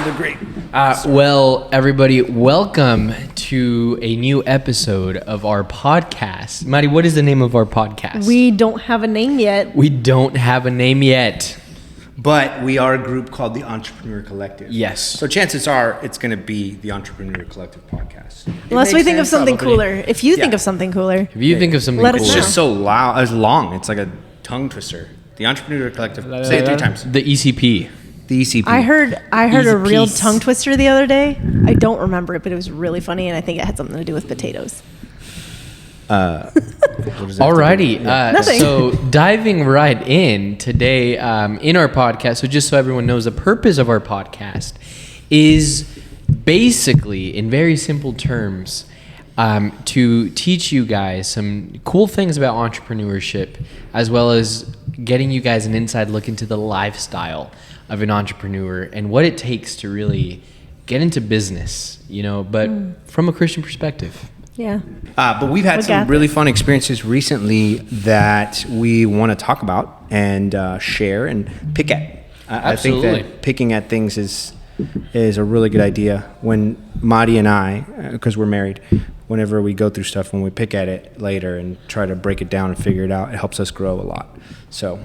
they're great. Well, everybody, welcome to a new episode of our podcast. Mari, what is the name of our podcast? We don't have a name yet. We don't have a name yet. But we are a group called the Entrepreneur Collective. Yes. So chances are it's going to be the Entrepreneur Collective podcast. Unless we think of something Probably. cooler. If you think Yeah. of something cooler. If you think of something Let us cool, It's know. just so loud. It's long. It's like a tongue twister. The Entrepreneur Collective. Say it 3 times. the ECP. The ECP. I heard Easy a real piece. tongue twister the other day. I don't remember it, but it was really funny, and I think it had something to do with potatoes. What does that have to do? Alrighty, Nothing. so diving right in today in our podcast, so just so everyone knows, the purpose of our podcast is basically, in very simple terms, to teach you guys some cool things about entrepreneurship, as well as getting you guys an inside look into the lifestyle of an entrepreneur and what it takes to really get into business, but from a Christian perspective. Yeah. But we've had We some got really this. fun experiences recently that we want to talk about and share and pick at. I think Absolutely. that picking at things is a really good idea. When Madi and I, because we're married, whenever we go through stuff, when we pick at it later and try to break it down and figure it out, it helps us grow a lot. So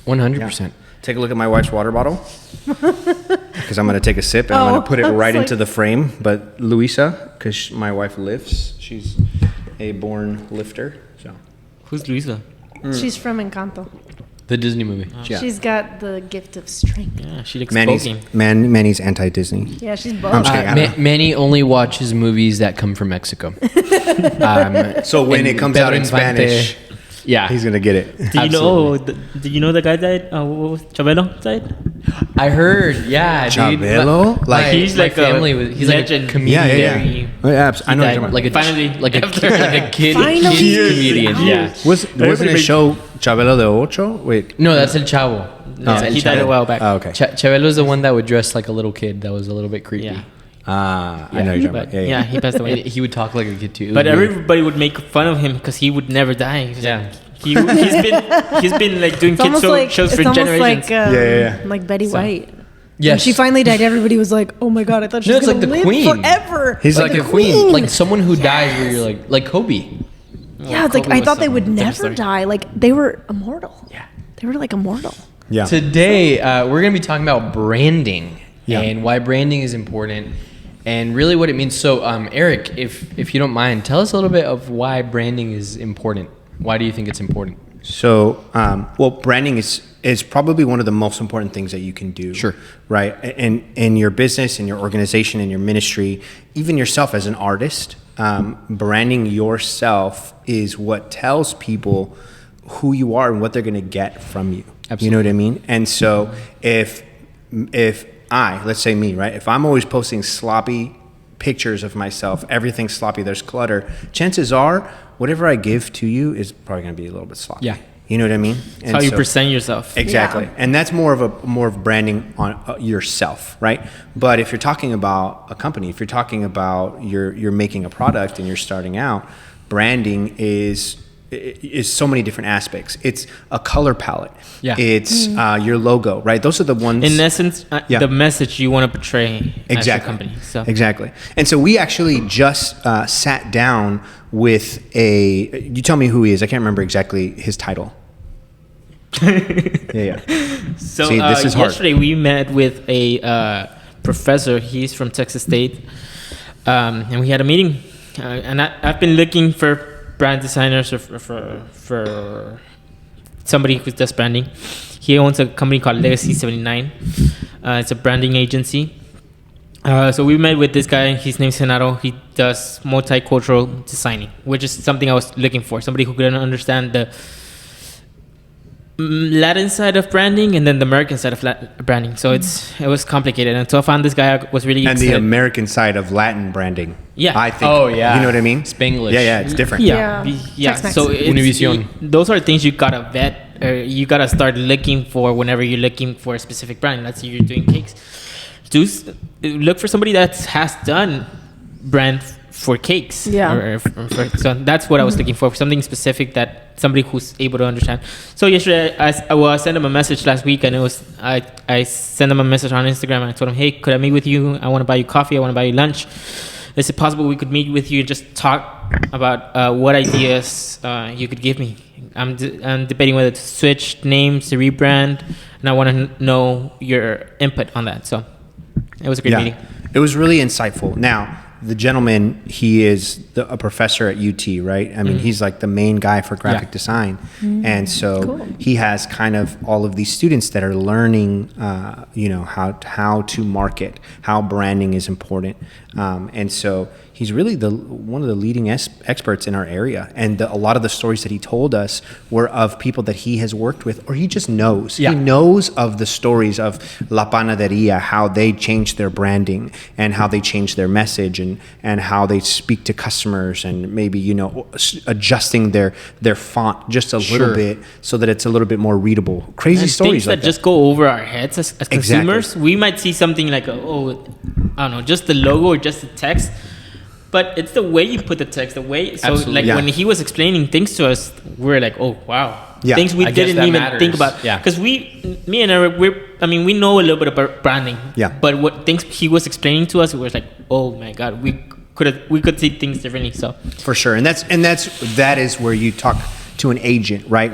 100%. take a look at my wife's water bottle. Because I'm going to take a sip and I'm going to put it I was right like- into the frame. But Luisa, because my wife lifts, she's a born lifter. So Who's Luisa? She's from Encanto. The Disney movie. yeah. She's got the gift of strength. Yeah, she looks Manny's, poking. Manny's anti-Disney. Yeah, she's I'm both. just kidding. Manny only watches movies that come from Mexico. So when And it comes out in Pedro Infante- Spanish, Yeah. he's going to get it. Do you know? Do you know the guy died? What was Chabelo died? I heard, yeah, dude. Chabelo? My- Like- He's my like a family was, he's legend. like a comedian. Very- Oh, yeah, I know what died. you're talking Like a about. Finally, like a after- like a kid, Finally. kid comedian. Ouch. Yeah. Wasn't Everybody it show Chabelo de Ocho? Wait. No, that's El Chavo. No, That's El he died Chavo. a while back. Oh, okay. Chabelo's the one that would dress like a little kid. That was a little bit creepy. Yeah. I know what you're talking But about. yeah, he passed And away. he would talk like a kid too. It was But weird. everybody would make fun of him because he would never die. He was Yeah. like- he's been like doing It's kid almost shows it's for almost generations. like Yeah. like Betty White. Yes. When she finally died, everybody was like, "Oh my god, I thought she No, was it's like gonna the live queen. forever." He's like like a queen, like someone who dies where you're like Kobe. yeah, it's like Kobe I was thought they some would different never story. die. Like they were immortal. Yeah. They were like immortal. Yeah. Today, we're going to be talking about branding Yeah. and why branding is important and really what it means. So, Eric, if you don't mind, tell us a little bit of why branding is important. Why do you think it's important? So, branding is probably one of the most important things that you can do. Sure. Right. And in your business, in your organization, in your ministry, even yourself as an artist, branding yourself is what tells people who you are and what they're going to get from you. Absolutely. You know what I mean? And so if let's say me, right? If I'm always posting sloppy pictures of myself, everything's sloppy, there's clutter, chances are whatever I give to you is probably going to be a little bit sloppy. Yeah. You know what I mean? It's how you present yourself. Exactly. Yeah. And that's more of branding on yourself, right? But if you're talking about a company, if you're talking about you're making a product and you're starting out, branding is so many different aspects. It's a color palette. Yeah. It's your logo, right? Those are the ones. In essence, Yeah. the message you want to portray as your Exactly. company. So Exactly. And so we actually just sat down with you tell me who he is. I can't remember exactly his title. yeah. So See, this is hard. yesterday we met with a professor. He's from Texas State, and we had a meeting. And I've been looking for brand designers or for somebody who does branding. He owns a company called Legacy 79. It's a branding agency. So we met with this guy. His name's Genaro. He does multicultural designing, which is something I was looking for. Somebody who could understand the Latin side of branding and then the American side of branding. So it was complicated. And so I found this guy I was really And the excited. American side of Latin branding. Yeah. I think. Oh, yeah. You know what I mean? Spanglish. Yeah, it's different. Yeah. Tex-Mex. So Univision. those are things you gotta vet. You gotta start looking for whenever you're looking for a specific brand. Let's say you're doing cakes. Look for somebody that has done brand for cakes. Yeah. So that's what I was looking for, something specific that somebody who's able to understand. So yesterday, I sent him a message last week, and I sent him a message on Instagram, and I told him, hey, could I meet with you? I want to buy you coffee. I want to buy you lunch. Is it possible we could meet with you and just talk about what ideas you could give me? I'm debating whether to switch names, to rebrand, and I want to know your input on that. So it was a great meeting. It was really insightful. Now, the gentleman, he is a professor at UT, right? I mean, he's like the main guy for graphic design. And so Cool. he has kind of all of these students that are learning, how to market, how branding is important. And so he's really one of the leading experts in our area. And a lot of the stories that he told us were of people that he has worked with, or he just knows. Yeah. He knows of the stories of La Panaderia, how they changed their branding and how they changed their message and how they speak to customers, and maybe, adjusting their font just a little bit so that it's a little bit more readable. Crazy And stories things like that just go over our heads as consumers. We might see something like, I don't know, just the logo or just the text. But it's the way you put the text, the way. So, Absolutely. when he was explaining things to us, we're like, oh, wow. Yeah. Things we I guess didn't that even matters. think about. Yeah. Because me and Eric, we know a little bit about branding. Yeah. But what things he was explaining to us, we was like, oh my God, we could see things differently. So For sure, and that is where you talk to an agent, right?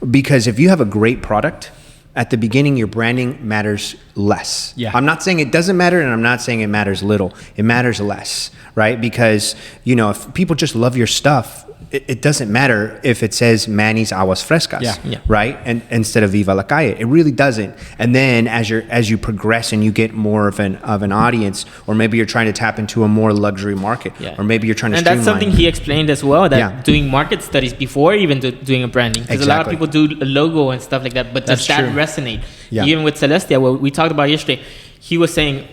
Because if you have a great product, at the beginning your branding matters less. Yeah. I'm not saying it doesn't matter, and I'm not saying it matters little. It matters less, right? Because if people just love your stuff, it doesn't matter if it says Manny's Aguas Frescas, Yeah. right? And instead of Viva la Calle, it really doesn't. And then as you progress and you get more of an audience, or maybe you're trying to tap into a more luxury market, or maybe you're trying to and streamline. that's something he explained as well, that Yeah. doing market studies before even doing a branding, because a lot of Exactly. people do a logo and stuff like that, but does That's that true. resonate? Yeah. Even with Celestia, what we talked about yesterday, he was saying,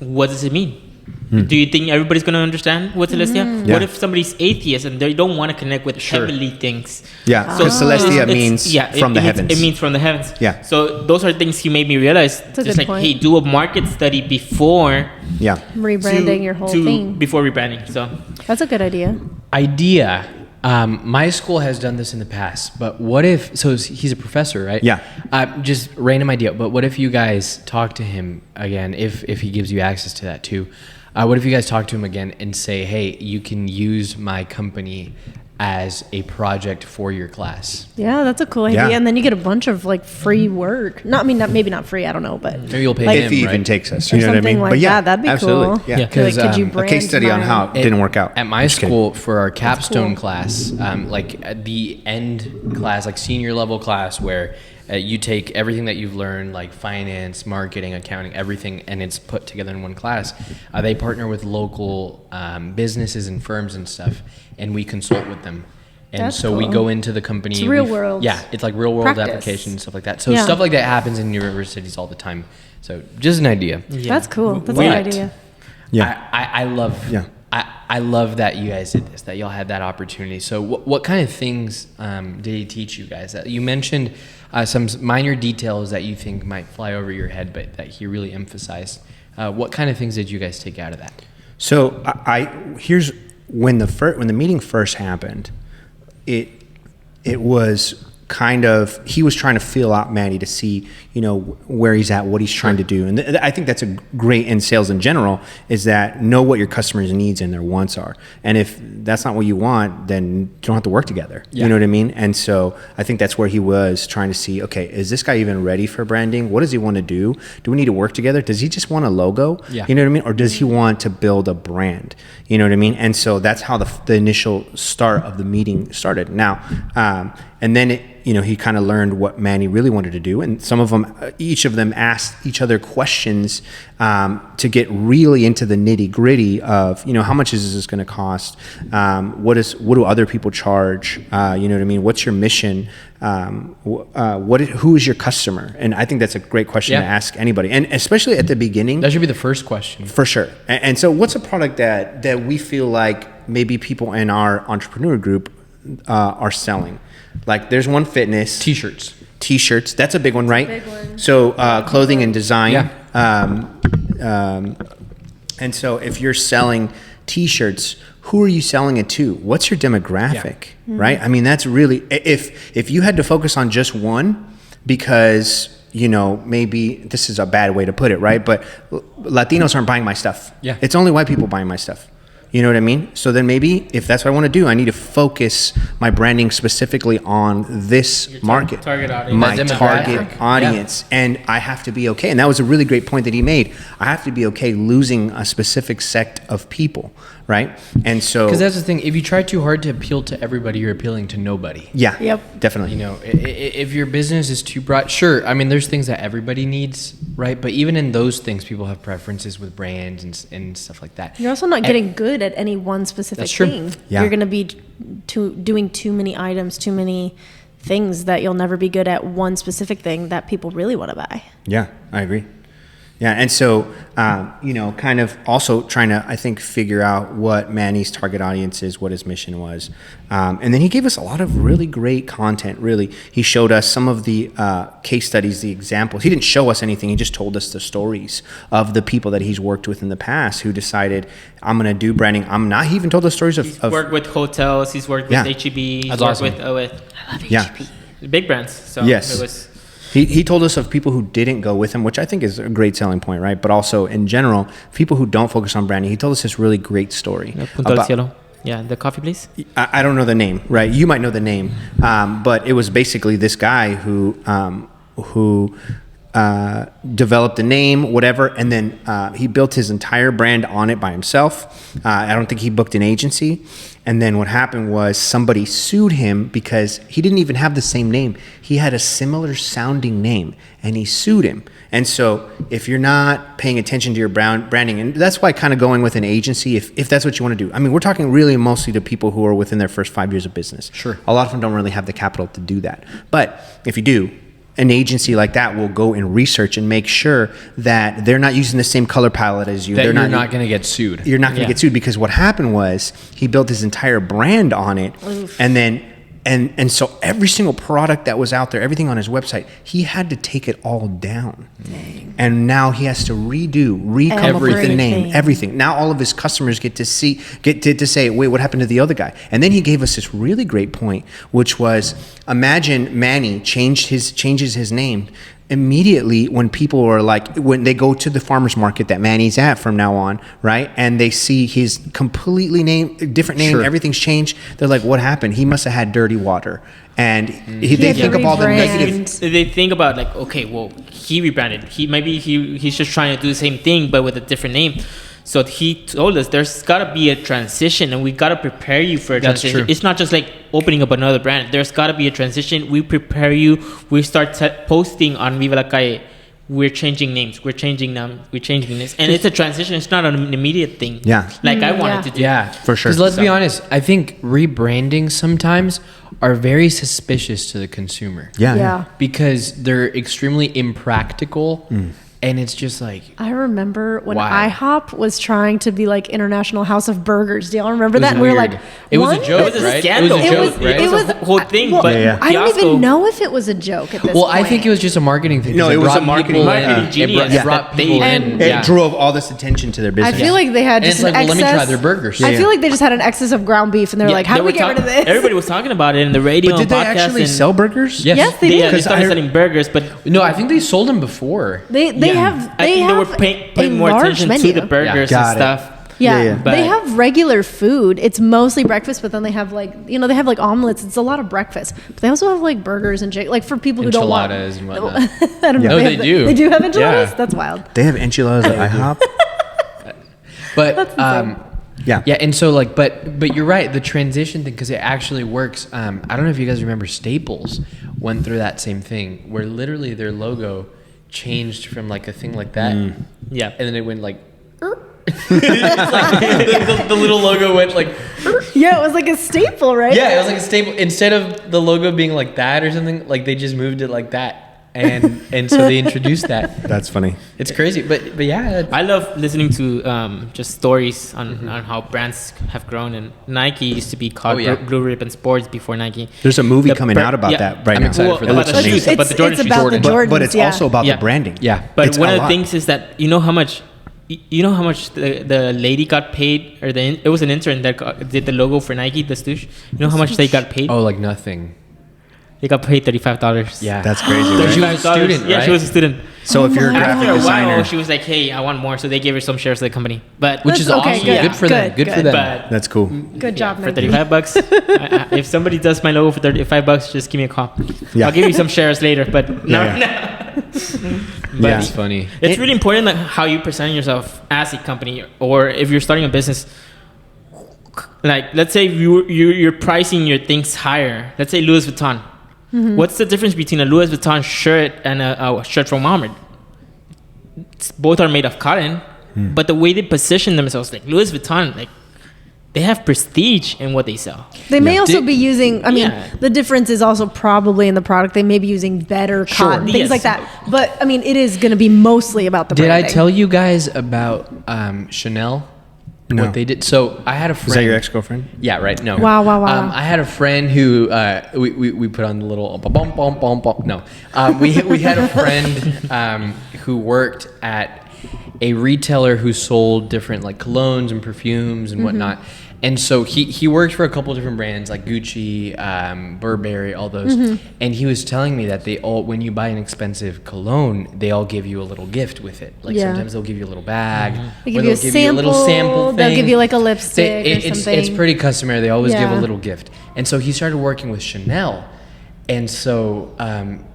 what does it mean? Do you think everybody's going to understand what Celestia? Yeah. What if somebody's atheist and they don't want to connect with heavenly things? Yeah, because Celestia it's- means it from the means- heavens. It means from the heavens. Yeah. So those are things he made me realize. a Just good like, point. hey, do a market study before Yeah. Rebranding your whole thing. before rebranding. So That's a good idea. Idea. My school has done this in the past, but what if? So he's a professor, right? Yeah. Just random idea. But what if you guys talk to him again? If he gives you access to that too, what if you guys talk to him again and say, "Hey, you can use my company as a project for your class." Yeah, that's a cool idea. Yeah. And then you get a bunch of free work. Maybe not free. I don't know, but Maybe you'll pay Like- him, If he even right? takes us, or you know what I something mean? like But yeah, that. That'd be absolutely. cool. Yeah. Yeah. Be like, could you A brand case study on mine? how it didn't work out. At my Just kidding. school, for our capstone cool. class, at the end class, like senior level class, where you take everything that you've learned, like finance, marketing, accounting, everything, and it's put together in one class. They partner with local businesses and firms and stuff, and we consult with them. And That's so we cool. go into the company. It's real we- world Yeah, it's like real world practice. application and stuff like that. So Yeah. stuff like that happens in universities all the time. So just an idea. yeah. That's cool. That's a But- good idea. Yeah. I love. Yeah. I love that you guys did this. That y'all had that opportunity. So what kind of things did he teach you guys? You mentioned some minor details that you think might fly over your head, but that he really emphasized. What kind of things did you guys take out of that? So here's when the meeting first happened, it was kind of, he was trying to feel out Manny to see, where he's at, what he's trying to do. And I think that's a great in sales in general, is that know what your customers' needs and their wants are. And if that's not what you want, then you don't have to work together. Yeah. You know what I mean? And so I think that's where he was trying to see, okay, is this guy even ready for branding? What does he want to do? Do we need to work together? Does he just want a logo? Yeah. You know what I mean? Or does he want to build a brand? You know what I mean? And so that's how the initial start of the meeting started. Now, and then he kind of learned what Manny really wanted to do, and each of them asked each other questions to get really into the nitty gritty of, how much is this going to cost? What do other people charge? You know what I mean? What's your mission? Who is your customer? And I think that's a great question to ask anybody, and especially at the beginning. That should be the first question. For sure. And so what's a product that we feel like maybe people in our entrepreneur group are selling? Like there's One Fitness. T-shirts. That's a big one, right? Big one. So clothing and design. Yeah. And so if you're selling T-shirts, who are you selling it to? What's your demographic, right? I mean, that's really, if you had to focus on just one, because, you know, maybe this is a bad way to put it, right? But Latinos aren't buying my stuff. Yeah. It's only white people buying my stuff. You know what I mean? So then maybe if that's what I want to do, I need to focus my branding specifically on this market, target audience. my Demographic. target audience. And I have to be okay. And that was a really great point that he made. I have to be okay losing a specific sect of people, right? And so, Because that's the thing. If you try too hard to appeal to everybody, you're appealing to nobody. yeah, Yep. definitely. You know, if your business is too broad, sure. I mean, there's things that everybody needs, right? But even in those things, people have preferences with brands and stuff like that. You're also not getting good at any one specific That's true. thing. Yeah. You're going to be doing too many items, too many things that you'll never be good at one specific thing that people really want to buy. Yeah, I agree. Yeah, and so, you know, kind of also trying to, I think, figure out what Manny's target audience is, what his mission was. And then he gave us a lot of really great content, really. He showed us some of the case studies, the examples. He didn't show us anything. He just told us the stories of the people that he's worked with in the past who decided, I'm going to do branding. He even told the stories He's of worked with hotels. He's worked with Yeah. H-E-B. He's That's worked awesome. with yeah. big brands. So Yes. it was... He told us of people who didn't go with him, which I think is a great selling point, right? But also, in general, people who don't focus on branding. He told us this really great story. Punto del Cielo. Yeah, the coffee place. I don't know the name, right? You might know the name, but it was basically this guy who developed a name, whatever, and then he built his entire brand on it by himself. I don't think he booked an agency. And then what happened was somebody sued him because he didn't even have the same name. He had a similar sounding name, and he sued him. And so if you're not paying attention to your branding, and that's why kind of going with an agency, if that's what you want to do. I mean, we're talking really mostly to people who are within their first 5 years of business. Sure. A lot of them don't really have the capital to do that. But if you do, an agency like that will go and research and make sure that they're not using the same color palette as you. That They're you're not going to get sued. You're not going to Yeah. get sued, because what happened was he built his entire brand on it. And then and so every single product that was out there, everything on his website, he had to take it all down. And now he has to recome up with the name, Everything. everything. Now all of his customers get to say, wait, what happened to the other guy? And then he gave us this really great point, which was, imagine Manny changes his name. Immediately when people are like, when they go to the farmer's market that Manny's at from now on, right? And they see his completely different name, Sure. everything's changed. They're like, what happened? He must have had dirty water. And they had to think of all the rebrand. negative. They think about like, okay, well, he rebranded. He's just trying to do the same thing but with a different name. So he told us there's got to be a transition, and we got to prepare you for a That's transition. true. It's not just like opening up another brand. There's got to be a transition. We prepare you. We start posting on Viva la Calle. We're changing names. We're changing them. We're changing this, and it's a transition. It's not an immediate thing. Yeah. like I Yeah. wanted to do. Yeah, For sure. Because let's be So- honest, I think rebranding sometimes are very suspicious to the consumer. Yeah. Because they're extremely impractical, and it's just like, I remember when Why? IHOP was trying to be like International House of Burgers. Do y'all remember It was that? And we were weird. like, It was a what? joke, It was a right? scandal. It was a joke, right? It was a whole thing, but I don't Fiasco- even know if it was a joke at this well, point. I think it was just a marketing thing. No, 'cause it was brought a marketing- people marketing in. It genius brought, brought that they- people in. And- It yeah. drove all this attention to their I business. feel like they had And just it's like, an well, excess. let me try their burgers. I Yeah. feel like they just had an excess of ground beef, and they were like, "How do they we were get rid of this?" Everybody was talking about it in the radio But did and they podcasts. actually and sell burgers? Yes. Yes, they They, did. they started I- selling burgers, but No, I think they sold them before. They yeah, have I they think have they were paying a more large attention menu. to the burgers Got and it. stuff. Yeah, Yeah. they But- have regular food. It's mostly breakfast, but then they have like they have like omelets. It's a lot of breakfast, but they also have like burgers and chicken. Like for people who don't want Enchiladas and whatnot. I don't know. No, have they do. They do have enchiladas. Yeah. That's wild. They have enchiladas at IHOP? But That's insane. Yeah. yeah, and so like, but you're right. The transition thing, because it actually works. I don't know if you guys remember Staples went through that same thing, where literally their logo changed from like a thing like that, Yeah. and then it went like. It's like the little logo went like. Yeah, it was like a staple, right? Yeah, it was like a staple. Instead of the logo being like that or something, like they just moved it like that, and so they introduced that. That's funny. It's crazy, but yeah, I love listening to just stories on how brands have grown. And Nike used to be called Oh, yeah. Blue Ribbon Sports before Nike. There's a movie The coming bur- out about yeah. that right I'm now. excited for that. About the looks shoes, amazing. about the Jordan it's shoes. about the Jordan. Jordans, But it's yeah. also about Yeah. the branding. yeah. But It's one a of the lot. things is that you know how much You know how much the lady got paid, or it was an intern that did the logo for Nike, the stoosh. You know how much they got paid? Oh, like nothing. They got paid $35. Yeah. That's crazy. But Right? she was a student, Yeah, right? she was a student. So if you're a graphic After a designer, while, she was like, "Hey, I want more," so they gave her some shares of the company. But Which is That's okay, awesome. good, Good for them. good, Good for good. them. but that's cool. Good job, for Nike. $35, if somebody does my logo for $35, just give me a call. Yeah. I'll give you some shares later. But no, Yeah, But Yeah. That's funny. it's really important, like, how you present yourself as a company, or if you're starting a business. Like, let's say you're pricing your things higher. Let's say Louis Vuitton. What's the difference between a Louis Vuitton shirt and a shirt from Walmart? Both are made of cotton, but the way they position themselves, like Louis Vuitton, like, they have prestige in what they sell. They may also Did- be using, I mean, Yeah. the difference is also probably in the product. They may be using better Sure. cotton, things Yes. like that. But I mean, it is going to be mostly about the Did I branding. tell you guys about Chanel? No. What they did? So I had a friend. Is that your ex-girlfriend? Yeah, right. No. Wow, wow, wow. I had a friend who we put on the little bum bum bum bum. No, we had a friend who worked at a retailer who sold different like colognes and perfumes and whatnot. And so he worked for a couple different brands like Gucci, Burberry, all those. And he was telling me that they all, when you buy an expensive cologne, they all give you a little gift with it. Like Yeah. sometimes they'll give you a little bag, They or give you a they'll sample. They'll thing. give you like a lipstick or It's something. pretty customary. They always give Yeah. a little gift. And so he started working with Chanel. And so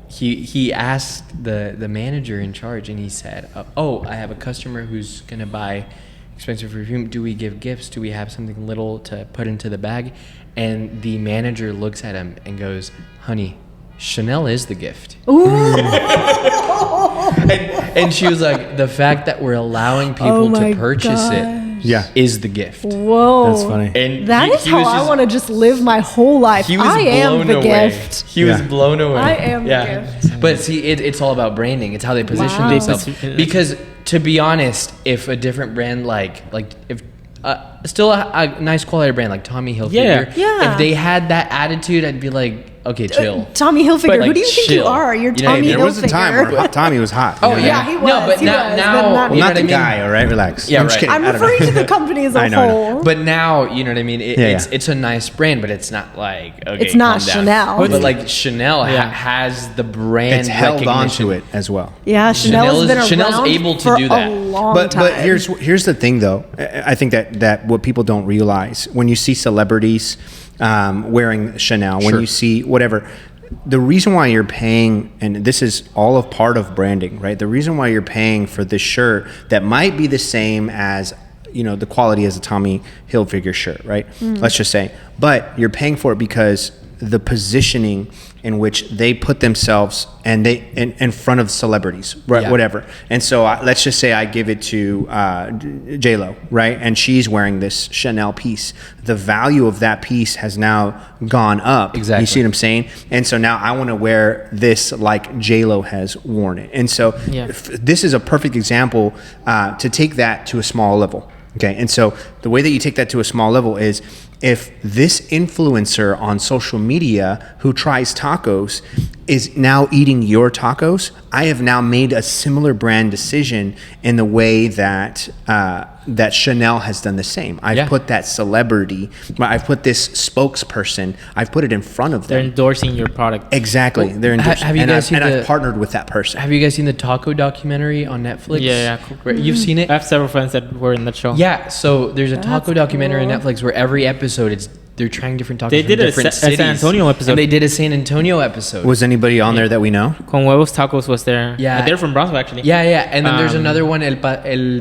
he asked the manager in charge, and he said, "Oh, I have a customer who's gonna buy expensive perfume. Do we give gifts? Do we have something little to put into the bag?" And the manager looks at him and goes, "Honey, Chanel is the gift." And she was like, "The fact that we're allowing people my to purchase gosh. it Yeah. is the gift." Whoa. That's funny. And That is he how was I just- want to just live my whole life. He was I am blown the away. gift. He was Yeah. blown away. I am the gift. But see, it's all about branding. It's how they position Wow. themselves. They Because to be honest, if a different brand like if still a nice quality brand like Tommy Hilfiger, Yeah. if they had that attitude, I'd be like, okay, chill. Tommy Hilfiger. But, Who like, do you think you chill. are? You're You know what I Tommy mean? There was a time Hilfiger. where Tommy was hot. Oh you know? Yeah, he was. No, but he now- was, now- but not you Well, know not what the I mean? guy, all right? Relax. Yeah, I'm just right. kidding. I'm I don't know. referring to the company as a I know, I know. whole. But now, you know what I mean? Yeah, It's a nice brand, but it's not like, okay, It's not calm down. Chanel. But like Chanel Yeah. has the brand It's held on recognition. to it as well. Yeah, Chanel's been around Chanel's able to for do that. a long But time. here's the thing though. I think that what people don't realize when you see celebrities wearing Chanel, when Sure. you see whatever, the reason why you're paying, and this is all of part of branding, right? The reason why you're paying for this shirt that might be the same as, you know, the quality as a Tommy Hilfiger shirt, right? Let's just say, but you're paying for it because the positioning in which they put themselves and they in front of celebrities, right? Yeah. Whatever. And so let's just say I give it to J-Lo, right? And she's wearing this Chanel piece. The value of that piece has now gone up. Exactly. You see what I'm saying? And so now I want to wear this like J-Lo has worn it. And so Yeah. this is a perfect example to take that to a small level. Okay. And so the way that you take that to a small level is if this influencer on social media who tries tacos is now eating your tacos, I have now made a similar brand decision in the way that that Chanel has done the same. I've Yeah. put that celebrity, I've put this spokesperson, I've put it in front of They're them. endorsing your product. Exactly. They're ha- endorsing. have you and guys seen I've the- partnered with that person. Have you guys seen the taco documentary on Netflix? Yeah. Right, you've seen it? I have several friends that were in that show. Yeah, so there's a taco documentary on cool. Netflix where every episode they're trying different tacos They from did a different Sa- a San cities. Antonio episode. And they did a San Antonio episode. Was anybody on there that we know? Con Huevos Tacos was there. Yeah. They're from Brownsville, actually. yeah. And then there's Um, another one, El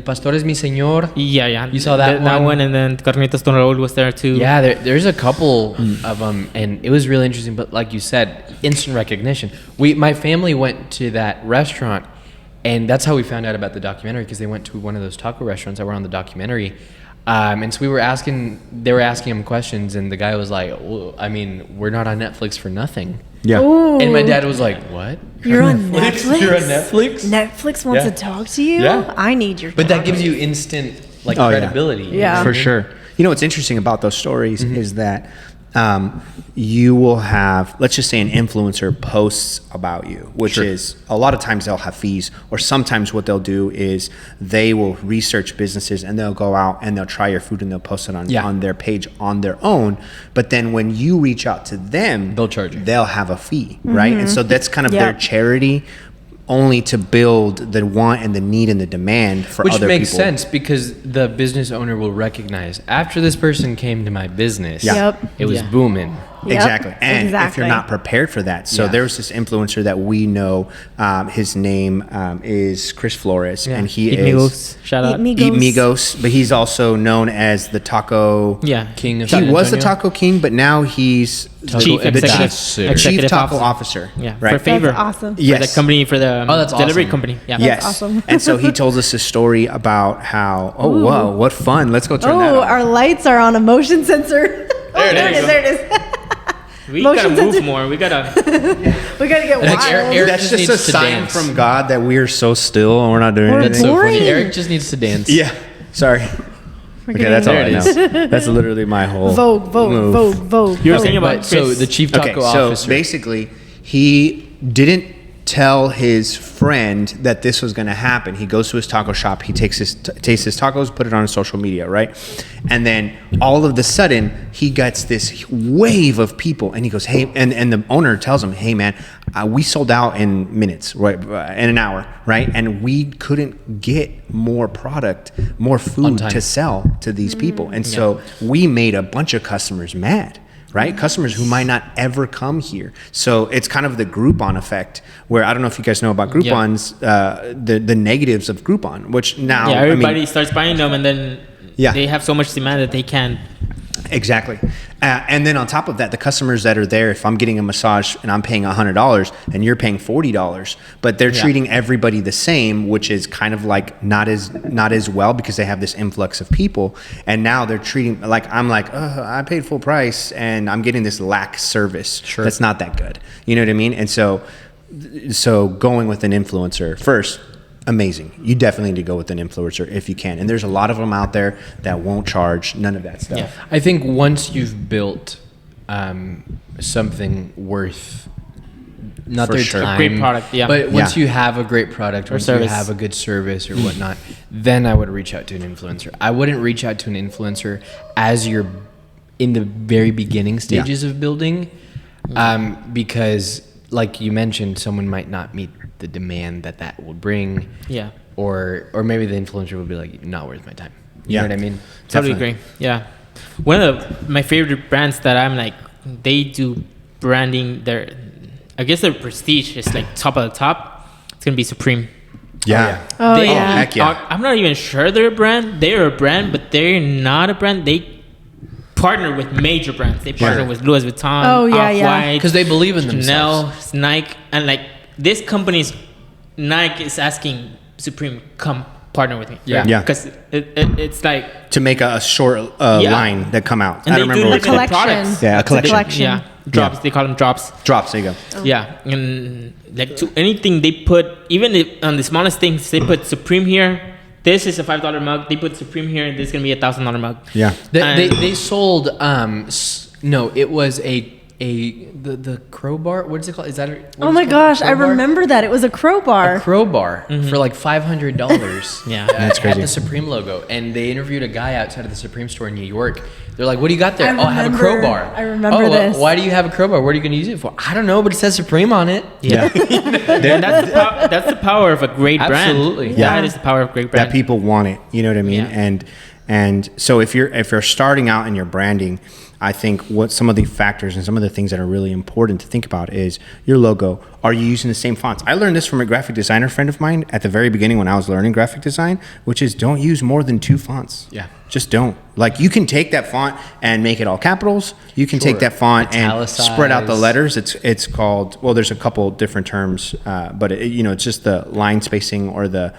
Pastor es mi Señor. Yeah. You saw that That one? one, and then Carnitas Don Raúl was there too. Yeah, there's a couple of them, and it was really interesting. But like you said, instant recognition. My family went to that restaurant, and that's how we found out about the documentary because they went to one of those taco restaurants that were on the documentary. And so they were asking him questions, and the guy was like, well, I mean, we're not on Netflix for nothing. Yeah. Ooh. And my dad was like, what? You're on Netflix? You're on Netflix? Netflix wants Yeah. to talk to you? Yeah. I need your But that tacos. gives you instant like Oh, yeah. credibility. you Yeah. know what For I mean? sure. You know what's interesting about those stories is that you will have, let's just say, an influencer posts about you, which is a lot of times they'll have fees, or sometimes what they'll do is they will research businesses and they'll go out and they'll try your food and they'll post it on their page on their own. But then when you reach out to them, They'll charge you. They'll have a fee, right? And so that's kind of their charity, only to build the want and the need and the demand for Which other makes people. sense because the business owner will recognize after this person came to my business, it was booming. Yep, Exactly. And if exactly. you're not prepared for that. So there's this influencer that we know, his name is Chris Flores, and he Eat is Migos. Shout out. Eat Eat Migos, but he's also known as the Taco King of He San was the Antonio. Taco King, but now he's Chief the executive- chief executive taco officer. officer. Yeah, right. for favor. That's awesome. For Yes. the company, for the that's delivery awesome. company. Yeah. Yes. awesome. And so he told us a story about how, whoa, what fun. Let's go turn that Oh, on. our lights are on a motion sensor. There it is. We Motion gotta move sensor. more. We gotta. We gotta get I think wild. Eric That's just just a needs to sign dance. from God that we are so still and we're not doing We're anything. That's so Boring. funny. Eric just needs to dance. Yeah. Sorry. Okay, that's all I There it know. That's literally my whole Vogue, move. Vogue. You were saying about But so Chris. the chief taco Okay, so officer. basically, he didn't tell his friend that this was going to happen. He goes to his taco shop. He tastes his tacos, put it on social media, right? And then all of the sudden, he gets this wave of people, and he goes, "Hey!" And the owner tells him, "Hey, man, we sold out in minutes, right? In an hour, right? And we couldn't get more product, more food time. to sell to these people, and so we made a bunch of customers mad." Right? Customers who might not ever come here. So it's kind of the Groupon effect, where I don't know if you guys know about Groupons, the negatives of Groupon, which now, yeah, I mean, everybody starts buying them, and then they have so much demand that they can't. exactly. And then on top of that, the customers that are there, if I'm getting a massage and I'm paying $100 and you're paying $40, but they're treating everybody the same, which is kind of like not as well because they have this influx of people. And now they're treating like I'm like, I paid full price and I'm getting this lack service. Sure. That's not that good. You know what I mean? And so going with an influencer first, amazing. You definitely need to go with an influencer if you can. And there's a lot of them out there that won't charge none of that stuff. Yeah. I think once you've built something worth not For their sure. time, A great product, yeah. But once Yeah. you have a great product, once service. you have a good service or whatnot, then I would reach out to an influencer. I wouldn't reach out to an influencer as you're in the very beginning stages of building, because, like you mentioned, someone might not meet the demand that will bring. Yeah. Or maybe the influencer will be like, not worth my time. You Yeah. know what I mean? Totally Definitely. agree. Yeah. One of my favorite brands that I'm like, they do branding. I guess their prestige is like top of the top. It's gonna be Supreme. Yeah. Oh, They yeah. heck yeah. I'm not even sure they're a brand. They're a brand, but they're not a brand. They partner with major brands. They partner with Louis Vuitton, Oh, yeah, yeah. Off-White, Because they believe in Chanel, themselves. Nike, and like this company's Nike is asking Supreme come partner with me. Yeah. Yeah. Because it's like, To make a short Yeah. line that come out. and I they don't do remember limited what it's called. collection. products. Yeah, a It's a collection. Yeah, drops. They call them drops. Drops, there you go. Yeah, and like to anything they put, even if, on the smallest things, they put Supreme here. This is a $5 mug. They put Supreme here. This is gonna be a $1,000 mug. Yeah. They sold no, it was the crowbar. What is it called? Is that Oh my gosh, I remember that. It was a crowbar. a crowbar for like $500. Yeah. That's crazy. Had the Supreme logo, and they interviewed a guy outside of the Supreme store in New York. They're like, "What do you got there?" I Oh, I have a remember- crowbar. I remember oh, this. Why do you have a crowbar? What are you going to use it for? I don't know, but it says Supreme on it. Yeah, and that's the power of a great brand. Absolutely. Yeah. That is the power of a great brand. That people want it. You know what I mean? Yeah. And so if you're starting out in your branding, I think what some of the factors and some of the things that are really important to think about is your logo. Are you using the same fonts? I learned this from a graphic designer friend of mine at the very beginning when I was learning graphic design, which is don't use more than 2 fonts. Yeah. Just don't. Like you can take that font and make it all capitals. You can take that font and spread out the Italicize. letters. It's called, well, there's a couple different terms, but it's just the line spacing or the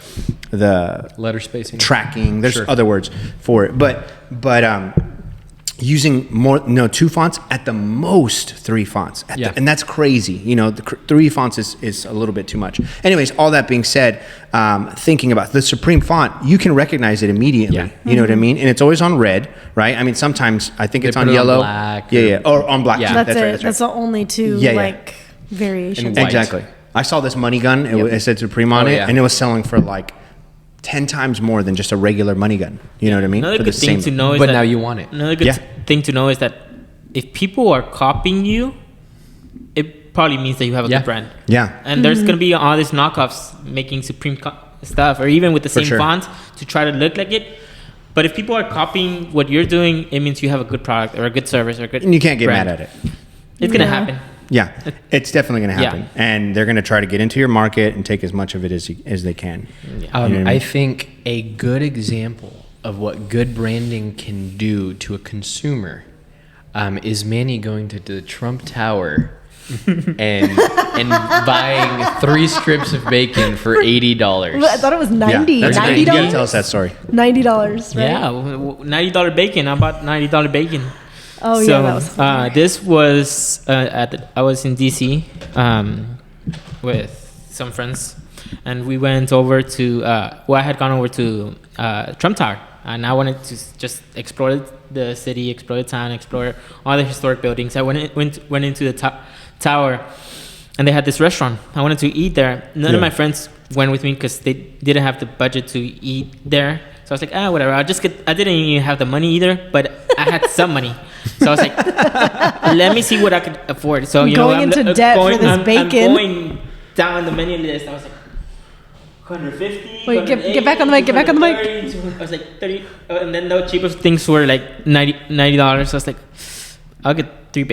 Letter spacing. tracking. There's Sure. other words for it, but using more, 2 fonts, at the most 3 fonts. And that's crazy. The 3 fonts is a little bit too much. Anyways, all that being said, thinking about the Supreme font, you can recognize it immediately. Yeah. You know what I mean? And it's always on red, right? I mean, sometimes I think They it's put on it on yellow. black or on black. Yeah. That's That's it. right. That's the only two like variations. And white. Exactly. I saw this money gun. It said Supreme on Oh, it, yeah. and it was selling for like 10 times more than just a regular money gun. You know what I mean? Another For good the thing same- to know is But that now you want it. Another good thing to know is that if people are copying you, it probably means that you have a Yeah. good brand. Yeah. And there's gonna be all these knockoffs making Supreme stuff, or even with the For same sure. font to try to look like it. But if people are copying what you're doing, it means you have a good product or a good service or a good. And you can't get brand. mad at it. It's gonna Yeah. happen. Yeah, it's definitely going to Yeah. happen, and they're going to try to get into your market and take as much of it as they can. You know what I mean? I think a good example of what good branding can do to a consumer is Manny going to the Trump Tower and buying 3 strips of bacon for $80. I thought it was 90. Yeah, that's great. You got to tell $90. us that story. $90, right? Yeah, $90 bacon. How about $90 bacon? Oh, So, yeah, that was funny. this was I was in DC with some friends, and we went over to. I had gone over to Trump Tower, and I wanted to just explore the city, explore the town, explore all the historic buildings. I went into the tower, and they had this restaurant. I wanted to eat there. None of my friends went with me because they didn't have the budget to eat there. So I was like, whatever. I didn't even have the money either, but I had some money. So I was like, let me see what I could afford. So Going into debt for this bacon. I'm going down the menu list. I was like, 150. Wait, get back on the mic, get back on the mic. 130, I was like 30, and then the cheapest things were like $90. So I was like, I'll get 3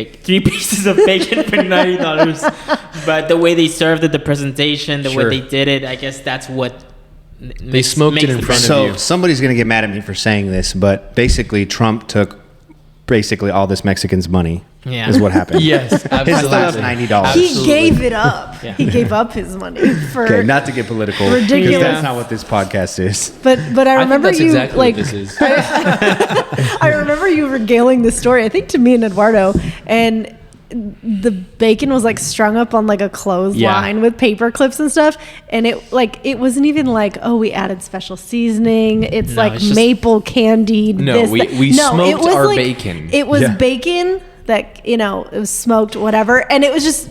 pieces of bacon for $90. But the way they served it, the presentation, the way they did it, I guess that's what. They smoked it in front of So you. somebody's going to get mad at me for saying this, but basically Trump took basically all this Mexican's money. Yeah. Is what happened. Yes, His absolutely. last $90. He gave it up. Yeah. He gave up his money for. Okay, not to get political, because Ridiculous. that's not what this podcast is. But I remember that's you exactly like. what this is. I remember you regaling the story. I think to me and Eduardo, and the bacon was like strung up on like a clothesline with paper clips and stuff, and it wasn't even like, oh, we added special seasoning. It's No, like it's just- maple candied. No, this, we that. smoked it was our like- bacon. It was Yeah. bacon that it was smoked, whatever, and it was just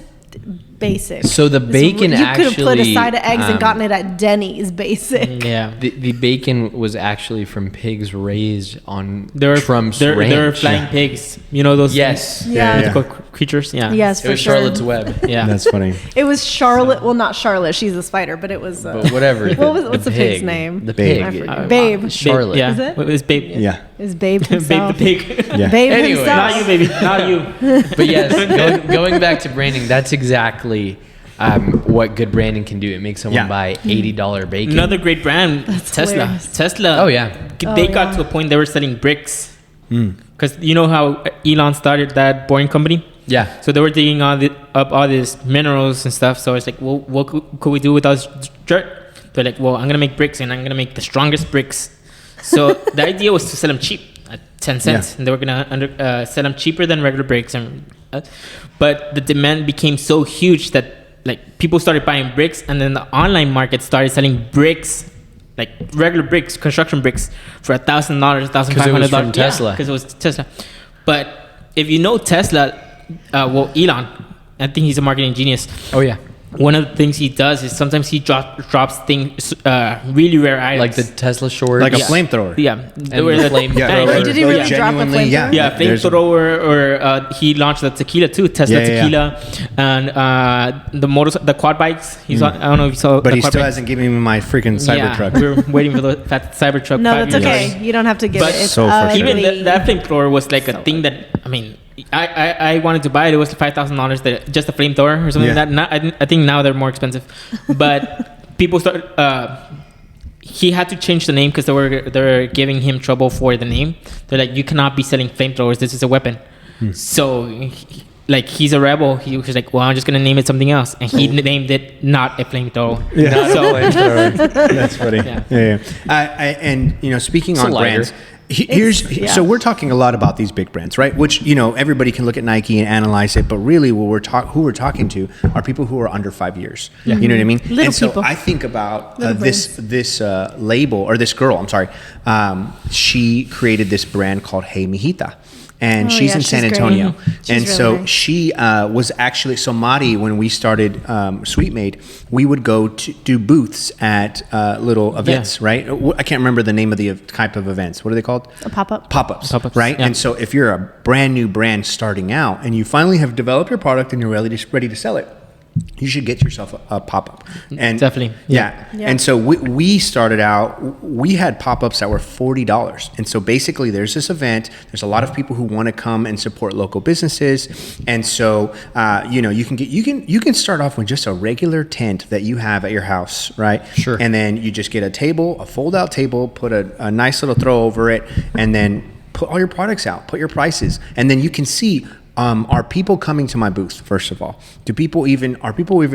basic. So the bacon you could have put a actually, side of eggs and gotten it at Denny's. Basic. Yeah. The bacon was actually from pigs raised on There were Trump's there ranch. were flying pigs. You know those Yes. Yeah. Yeah. mythical creatures? Yeah. Yes, It for was sure. Charlotte's Web. Yeah. That's funny. It was Charlotte. Well, not Charlotte. She's a spider, but it was. But whatever. What's the pig's pig. name? The Babe. I pig. forget. Babe. Charlotte. Yeah. Is it? It was Babe. Yeah. Is Babe Babe himself? the pig. Yeah. Babe Anyway. himself. Not you, baby. Not you. But yes, going back to branding, that's exactly what good branding can do. It makes someone Yeah. buy $80 bacon. Another great brand, Tesla. hilarious. Tesla. Oh, yeah. They got yeah. to a point they were selling bricks. Because you know how Elon started that boring company? Yeah. So they were digging up all these minerals and stuff. So it's like, well, what could we do with all this dirt? They're like, well, I'm going to make bricks and I'm going to make the strongest bricks. So the idea was to sell them cheap at 10 cents. Yeah. And they were going to sell them cheaper than regular bricks. But the demand became so huge that like people started buying bricks, and then the online market started selling bricks, like regular bricks, construction bricks, for $1,000, $1,500. from Tesla. Because it was Tesla. But if you know Tesla, Elon, I think he's a marketing genius. Oh, yeah. One of the things he does is sometimes he drops things, really rare items. Like the Tesla short. Like a Yeah. flamethrower. Yeah. And the flame Yeah. thrower. Wait, did he really drop a Genuinely, flamethrower? Yeah, There's- flamethrower, or he launched the tequila too, Tesla Yeah, yeah, tequila, and the quad bikes. He's on, I don't know if you saw. But the he quad still bikes. hasn't given me my freaking Cybertruck. We're waiting for the fat Cybertruck. No, 5 that's years. okay. You don't have to give But it. It's so frustrating. ugly. Even that flamethrower was like a thing that, I mean, I wanted to buy it. It was $5,000, just a flamethrower or something Yeah. like that. I think now they're more expensive. But people started. He had to change the name because they were giving him trouble for the name. They're like, you cannot be selling flamethrowers. This is a weapon. So, he's a rebel. He was like, well, I'm just gonna name it something else, and he named it not a flamethrower. Yeah. So That's funny. Yeah. Yeah. And speaking It's a on lighter. brands, So we're talking a lot about these big brands, right? Which, everybody can look at Nike and analyze it, but really who we're talking to are people who are under 5 years. Yeah. You know what I mean? Little and so people. I think about Little this label, or this girl, I'm sorry. She created this brand called Hey Mijita. And she's in San great. Antonio. She's And really so nice. she was actually, so Mari, when we started Sweet Made, we would go to do booths at little events, right? I can't remember the name of the type of events. What are they called? A pop-up. Pop-ups, Pop-ups, right? yeah. And so if you're a brand new brand starting out and you finally have developed your product and you're ready to sell it, you should get yourself a pop-up. And Definitely. Yeah. Yeah. And so we started out, we had pop-ups that were $40. And so basically there's this event, there's a lot of people who want to come and support local businesses. And so, you can start off with just a regular tent that you have at your house, right? Sure. And then you just get a table, a fold-out table, put a nice little throw over it, and then put all your products out, put your prices. And then you can see, are people coming to my booth? First of all, are people even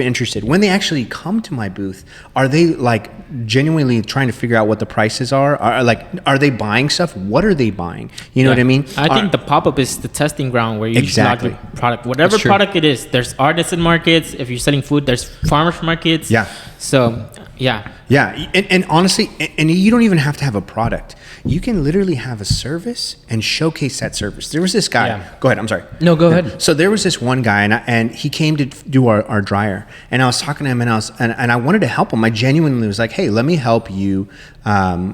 interested when they actually come to my booth? Are they like genuinely trying to figure out what the prices are? Are they buying stuff? What are they buying? You know what I mean? I think the pop-up is the testing ground where you Exactly. log your product. Whatever That's true. product it is, there's artisan markets. If you're selling food, there's farmers markets. Yeah. So, yeah. Yeah, and honestly, and you don't even have to have a product. You can literally have a service and showcase that service. There was this guy. Yeah. Go ahead. I'm sorry. No, go ahead. So there was this one guy, and he came to do our dryer, and I was talking to him, and I wanted to help him. I genuinely was like, hey, let me help you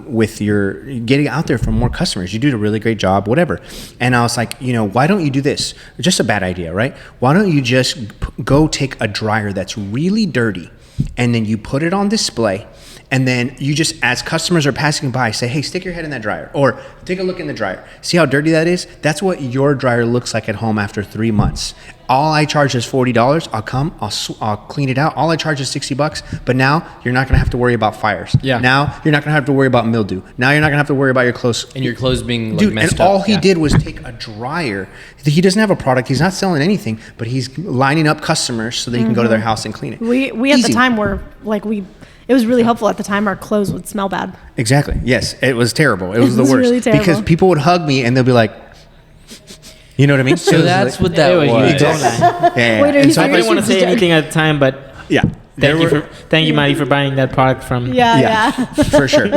with your getting out there for more customers. You do a really great job, whatever. And I was like, why don't you do this? Just a bad idea, right? Why don't you just go take a dryer that's really dirty, and then you put it on display, and then you just, as customers are passing by, say, hey, stick your head in that dryer, or take a look in the dryer. See how dirty that is? That's what your dryer looks like at home after 3 months. All I charge is $40. I'll come, I'll clean it out. All I charge is $60. But now you're not gonna have to worry about fires. Yeah. Now you're not gonna have to worry about mildew. Now you're not gonna have to worry about your clothes. And your clothes being like Dude, messed and up. all he Yeah. did was take a dryer. He doesn't have a product. He's not selling anything, but he's lining up customers so that he can go to their house and clean it. We at the Easy. time were like it was really helpful at the time. Our clothes would smell bad. Exactly. Yes, it was terrible. It was the was worst really terrible. because people would hug me and they'll be like, you know what I mean? So that's what that Anyway, was. you don't lie. Yeah. Wait, are And you so I I serious? didn't want to say anything at the time, but yeah. thank you, Maddie, for buying that product from. Yeah. for sure.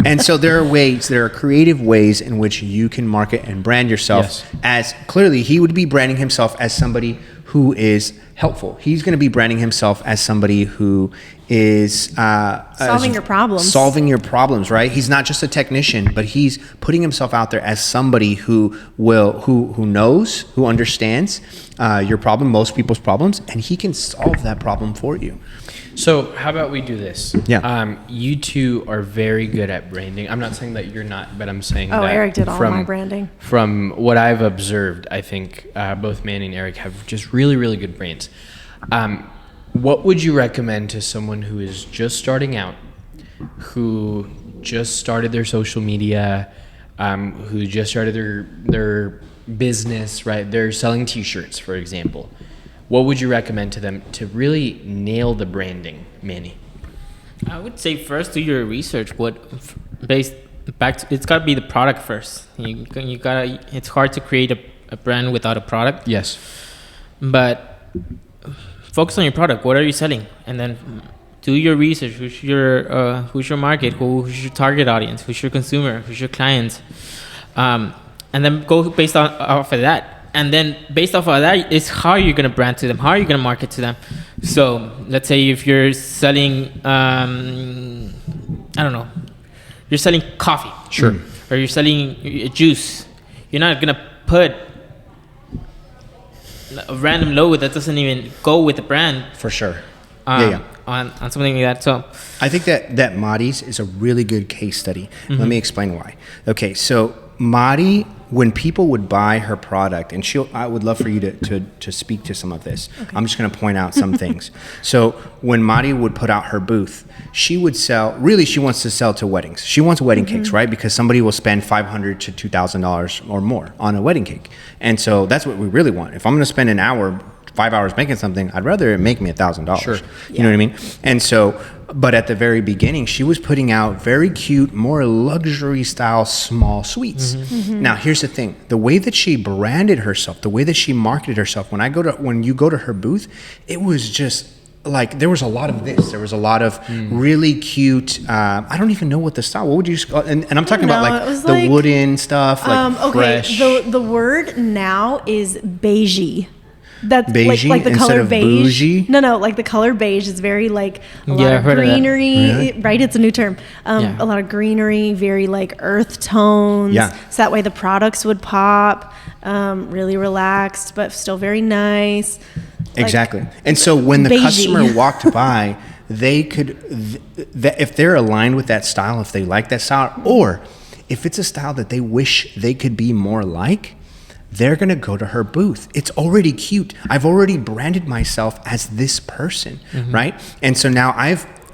And so there are creative ways in which you can market and brand yourself. Yes. As clearly he would be branding himself as somebody who is helpful. He's going to be branding himself as somebody who is Solving your problems. Solving your problems, right? He's not just a technician, but he's putting himself out there as somebody who knows, who understands your problem, most people's problems, and he can solve that problem for you. So how about we do this? Yeah. You two are very good at branding. I'm not saying that you're not, but I'm saying Oh, that Eric did all my branding. From what I've observed, I think both Manny and Eric have just really, really good brains. What would you recommend to someone who is just starting out, who just started their social media, who just started their business, right? They're selling T-shirts, for example. What would you recommend to them to really nail the branding, Manny? I would say first do your research. It's got to be the product first. You gotta. It's hard to create a brand without a product. Yes. But focus on your product. What are you selling? And then do your research. Who's your market? Who's your target audience? Who's your consumer? Who's your clients? And then go based off of that. And then based off of that is how you're going to brand to them. How are you going to market to them? So let's say if you're selling, I don't know, you're selling coffee. Sure. Or you're selling juice. You're not going to put a random logo that doesn't even go with the brand For sure. on something like that. So I think that Mari's is a really good case study. Let me explain why. Okay, so Mari, when people would buy her product, and I would love for you to speak to some of this. Okay. I'm just going to point out some things. So when Mari would put out her booth, she would sell, really she wants to sell to weddings. She wants wedding cakes, right? Because somebody will spend $500 to $2,000 or more on a wedding cake. And so that's what we really want. If I'm going to spend an hour, 5 hours making something, I'd rather it make me $1,000. Sure. You know what I mean? And so But at the very beginning, she was putting out very cute, more luxury style small suites. Now, here's the thing: the way that she branded herself, the way that she marketed herself. When you go to her booth, it was just like there was a lot of this. There was a lot of really cute. I don't even know what the style. What would you call? And I'm talking about it was like the like, wooden stuff, like okay, fresh. the word now is beigey. That's Beigey like the instead color of beige. bougie? No, like the color beige is very like a lot Yeah, of I've heard of that. greenery, Really? right? It's a new term. Yeah. A lot of greenery, very like earth tones. Yeah. So that way the products would pop, really relaxed, but still very nice. Like, Exactly. And so when the beigey. customer walked by, they could, if they're aligned with that style, if they like that style, or if it's a style that they wish they could be more like, they're going to go to her booth. It's already cute. I've already branded myself as this person, right? And so now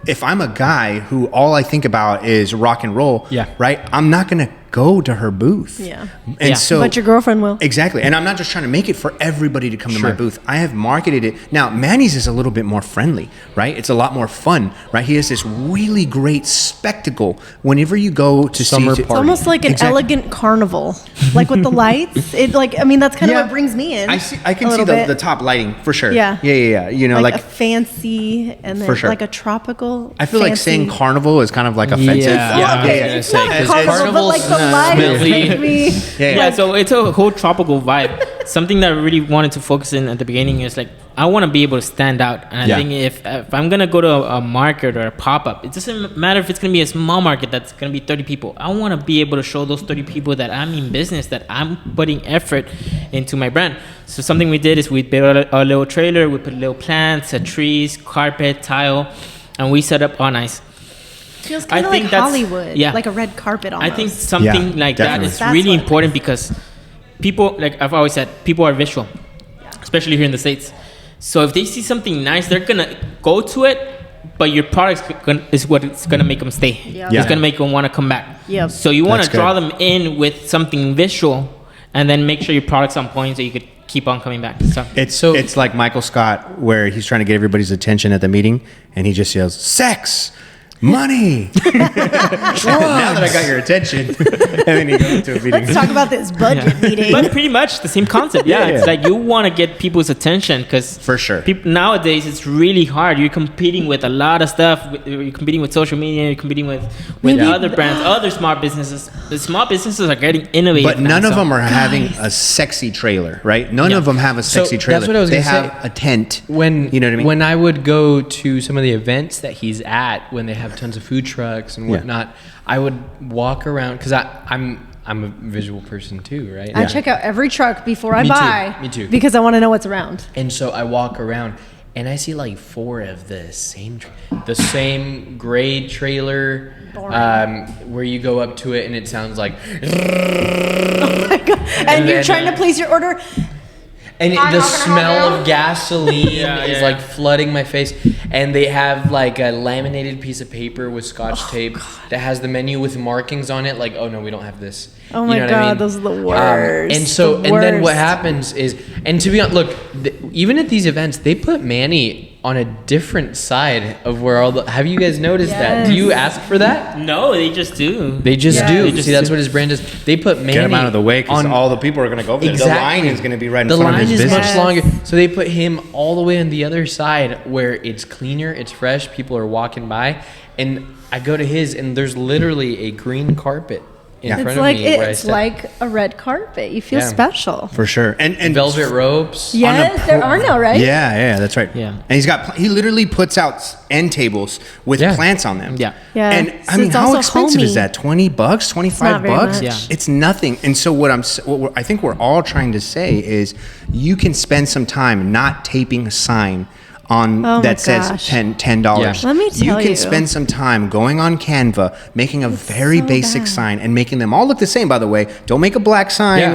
if I'm a guy who all I think about is rock and roll, Yeah. right? I'm not going to go to her booth. Yeah. And Yeah. so But your girlfriend will. Exactly. And I'm not just trying to make it for everybody to come to my Sure. booth. I have marketed it. Now, Manny's is a little bit more friendly, right? It's a lot more fun, right? He has this really great spectacle whenever you go to Summer see It's almost like an Exactly. elegant carnival, like with the lights. It like I mean that's kind of what brings me in. I can a see little the, bit. the top lighting for sure. Yeah. Yeah. You know, like, like a fancy and then For sure. like a tropical. I feel like fancy. saying carnival is kind of like offensive. Yeah. Well, okay, I was it's gonna not say, a 'cause carnival, but like the lights smelly. make me. Yeah, so it's a whole tropical vibe. Something that I really wanted to focus in at the beginning is like I want to be able to stand out, and I Yeah. think if I'm gonna go to a market or a pop up, it doesn't matter if it's gonna be a small market that's gonna be 30 people. I want to be able to show those 30 people that I'm in business, that I'm putting effort into my brand. So something we did is we built a little trailer, we put little plants, trees, carpet, tile, and we set up on ice. Feels kind of think like that's- Hollywood, yeah. like a red carpet almost. I think something Yeah, like definitely. that is That's really what it important because people, like I've always said, people are visual, especially here in the States. So if they see something nice, they're gonna go to it, but your product is what it's gonna make them stay. Yeah. It's gonna make them want to come back. Yep. So you want to That's draw good. them in with something visual, and then make sure your product's on point so you could keep on coming back. So It's like Michael Scott where he's trying to get everybody's attention at the meeting and he just yells, sex, money. Now that I got your attention. And then he goes into a meeting. Let's talk about this budget meeting. but pretty much the same concept. Yeah, Yeah, it's yeah. like you want to get people's attention because For sure. people nowadays it's really hard. You're competing with a lot of stuff. You're competing with social media. You're competing with Maybe- other brands, other small businesses. The small businesses are getting innovative. But none now, of so- them are having a sexy trailer, right? None Yeah. of them have a So sexy trailer. that's what I was they gonna have say. a tent. When you know what I mean? When I would go to some of the events that he's at, when they have tons of food trucks and Yeah. whatnot, I would walk around because I'm a visual person too, right? I check out every truck before I Me too. buy. Me too. Because I want to know what's around. And so I walk around and I see like 4 of the same gray trailer, Boring. where you go up to it and it sounds like, And you're then, trying to place your order. and Hi, the how can I smell help you? of gasoline Yeah, is yeah. like flooding my face. And they have like a laminated piece of paper with scotch Oh, tape that has the menu with markings on it. Like, oh no, we don't have this. Oh my know what I God, mean? those are the worst. And so, The and then what worst. happens is, and to be honest, look, even at these events, they put Manny on a different side of where all the. Have you guys noticed that? Do you Yes. ask for that? No, they just do. They just Yeah. do. They just See, that's do. what his brand is. They put Manny Get him out of the way because on all the people are going to go over there. The line is going to be right in the front line of his is business. much longer. So they put him all the way on the other side where it's cleaner, it's fresh, people are walking by. And I go to his and there's literally a green carpet in Yeah. front It's of like me. where I it's step. like a red carpet. You feel Yeah. special. For sure. And velvet ropes. Yes, there are now, right? Yeah, that's right. Yeah. And he literally puts out end tables with Yeah. plants on them. Yeah. Yeah. And I So mean, it's how also expensive is homey. that? $20, 25 not very bucks? much. Yeah. It's nothing. And so what I think we're all trying to say is you can spend some time not taping a sign on Oh my that says gosh. $10. Yeah. Let me You tell can you. spend some time going on Canva, making a very so basic bad. sign and making them all look the same, by the way. Don't make a black sign Yeah.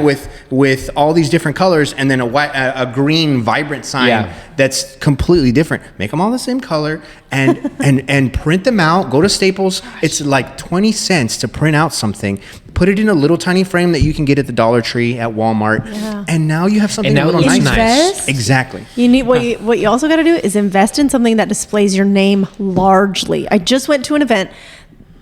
with all these different colors and then a green vibrant sign Yeah. that's completely different. Make them all the same color and print them out. Go to Staples. It's like 20 cents to print out something put it in a little tiny frame that you can get at the Dollar Tree, at Walmart, Yeah. and now you have something And now a it little looks nice. nice. Exactly. You need what you also got to do is invest in something that displays your name largely. I just went to an event.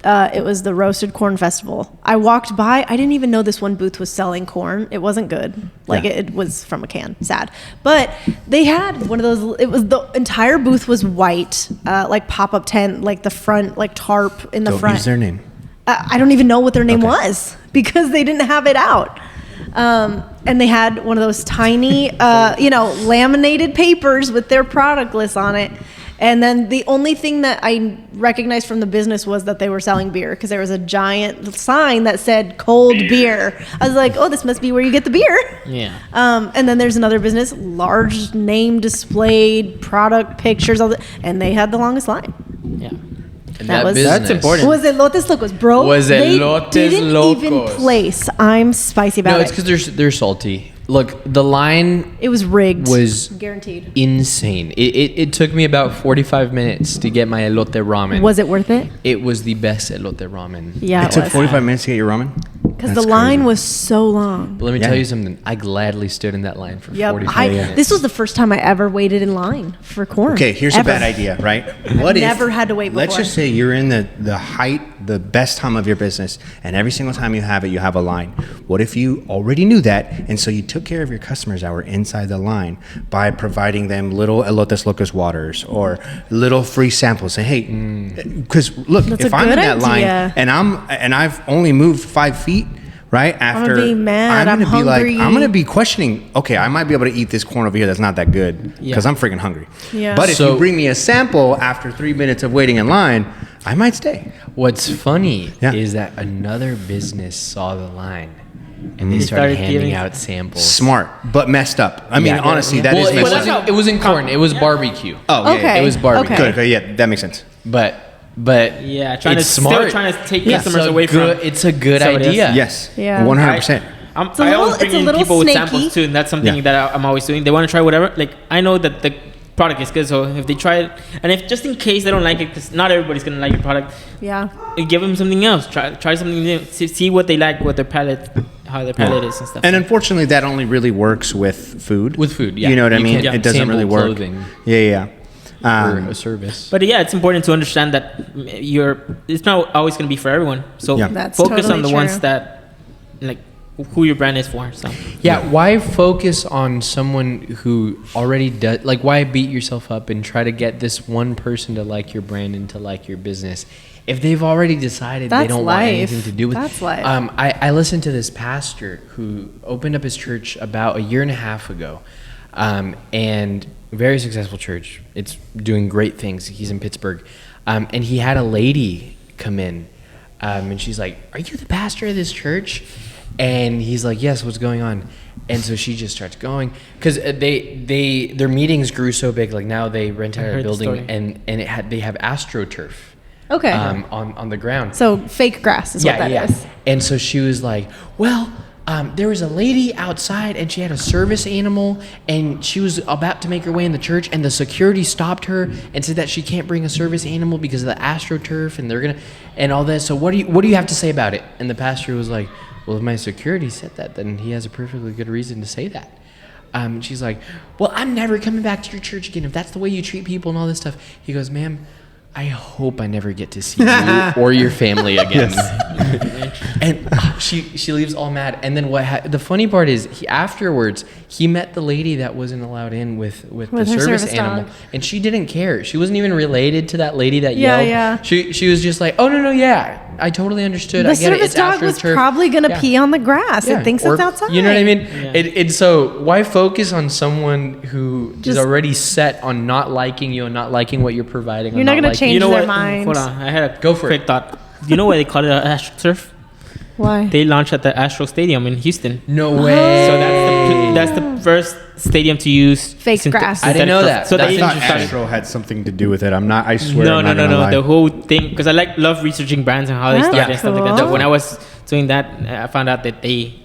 It was the Roasted Corn Festival. I walked by. I didn't even know this one booth was selling corn. It wasn't good. Like Yeah. it was from a can. Sad. But they had one of those. It was the entire booth was white, like pop-up tent, like the front, like tarp in the Don't front. use their name. I don't even know what their name Okay. was because they didn't have it out. And they had one of those tiny, laminated papers with their product list on it. And then the only thing that I recognized from the business was that they were selling beer because there was a giant sign that said cold beer. I was like, oh, this must be where you get the beer. Yeah. And then there's another business, large name displayed, product pictures, and they had the longest line. Yeah. And That was- That's important. Was it Lotes Locos, bro? Was it they Lotes didn't even Locos? place. I'm spicy about No, it. it's because they're salty. Look, the line It was rigged. was guaranteed. insane. It took me about 45 minutes to get my elote ramen. Was it worth it? It was the best elote ramen. Yeah, It took was. 45 minutes to get your ramen? Because That's the line crazy. was so long. But let me Yeah. tell you something. I gladly stood in that line for Yep. 45 minutes. This was the first time I ever waited in line for corn. Okay, here's Ever. a bad idea, right? never had to wait Let's before. just say you're in the height, the best time of your business, and every single time you have a line. What if you already knew that, and so you took care of your customers that were inside the line by providing them little Elotes Locos waters or little free samples? Say, hey, because look, That's if a I'm in good that line idea. and I've only moved 5 feet. Right after, be mad, I'm gonna be like, hungry. I'm gonna be questioning. Okay, I might be able to eat this corn over here that's not that good because Yeah. I'm freaking hungry. Yeah. But if So- you bring me a sample after 3 minutes of waiting in line, I might stay. What's funny Yeah. is that another business saw the line and they They started started handing giving- out samples. Smart, but messed up. I mean, Yeah. honestly, that well, is it messed wasn't, up. it wasn't corn. It was barbecue. Oh, yeah, Okay. It was barbecue. Okay. Good. Okay, yeah, that makes sense. But Yeah, it's smart. trying to take Yeah. customers It's a away good, from. It's a good So it is. idea. Yes. Yeah. 100%. a I little- always it's bring a in little people with snaky. samples too, and that's something Yeah. that I'm always doing. They want to try whatever. Like I know that the product is good, so if they try it, and if just in case they don't like it, because not everybody's gonna like your product, Yeah. you give them something else. Try something new. See what they like, what their palate, how their palate is and stuff. And unfortunately, that only really works with food. With food, yeah. You know what I You mean? can't It doesn't sample really work. clothing. Yeah. For a service. But yeah, it's important to understand that it's not always going to be for everyone. So Yeah. That's focus totally on the true. ones that, like, who your brand is for. So Yeah, why focus on someone who already does? Like, why beat yourself up and try to get this one person to like your brand and to like your business if they've already decided they That's don't want life. anything to do with That's it? life. I listened to this pastor who opened up his church about a year and a half ago, and very successful church. It's doing great things. He's in Pittsburgh, and he had a lady come in, and she's like, "Are you the pastor of this church?" And he's like, "Yes, what's going on?" And so she just starts going because their meetings grew so big. Like now they rent out a heard the building story. and they have AstroTurf Okay. on the ground. So fake grass is what that is. And so she was like, "Well, there was a lady outside and she had a service animal and she was about to make her way in the church and the security stopped her and said that she can't bring a service animal because of the AstroTurf and they're gonna and all this. So what do you have to say about it?" And the pastor was like, "Well, if my security said that, then he has a perfectly good reason to say that." And she's like, "Well, I'm never coming back to your church again if that's the way you treat people and all this stuff." He goes, "Ma'am, I hope I never get to see you or your family again." And she leaves all mad. And then the funny part is, afterwards he met the lady that wasn't allowed in with the her service service animal, dog. and she didn't care. She wasn't even related to that lady that Yeah, yelled. yeah. She was just like, "Oh no, yeah, I totally understood. The I get it. service It's dog was AstroTurf." probably going to Yeah. pee on the grass. Yeah, It thinks or- it's outside. You know what I mean? Yeah. And so why focus on someone who is Just- already set on not liking you and not liking what you're providing? You're or not gonna liking- change you know their what? mind. Hold on, I had a Go for quick it. thought. Do you know why they call it AstroTurf? Why? They launched at the Astro Stadium in Houston. No way. So that's the first stadium to use Fake grass. I didn't know that. So That's they I thought interesting. Astro had something to do with it. I'm not. I swear. No, I'm no, not no, gonna no. lie. The whole thing, because I love researching brands and how they That's started and stuff like that. cool. So when I was doing that, I found out that they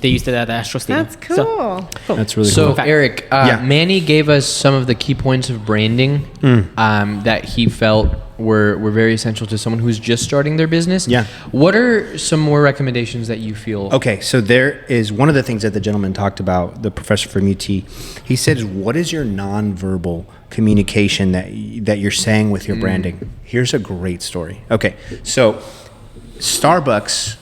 used it at the Astro Stadium. That's cool. That's really So cool. Eric, Yeah. Manny gave us some of the key points of branding that he felt were very essential to someone who's just starting their business. Yeah. What are some more recommendations that you feel? Okay, so there is one of the things that the gentleman talked about, the professor from UT. He said, what is your nonverbal communication that you're saying with your branding? Here's a great story. Okay, so Starbucks,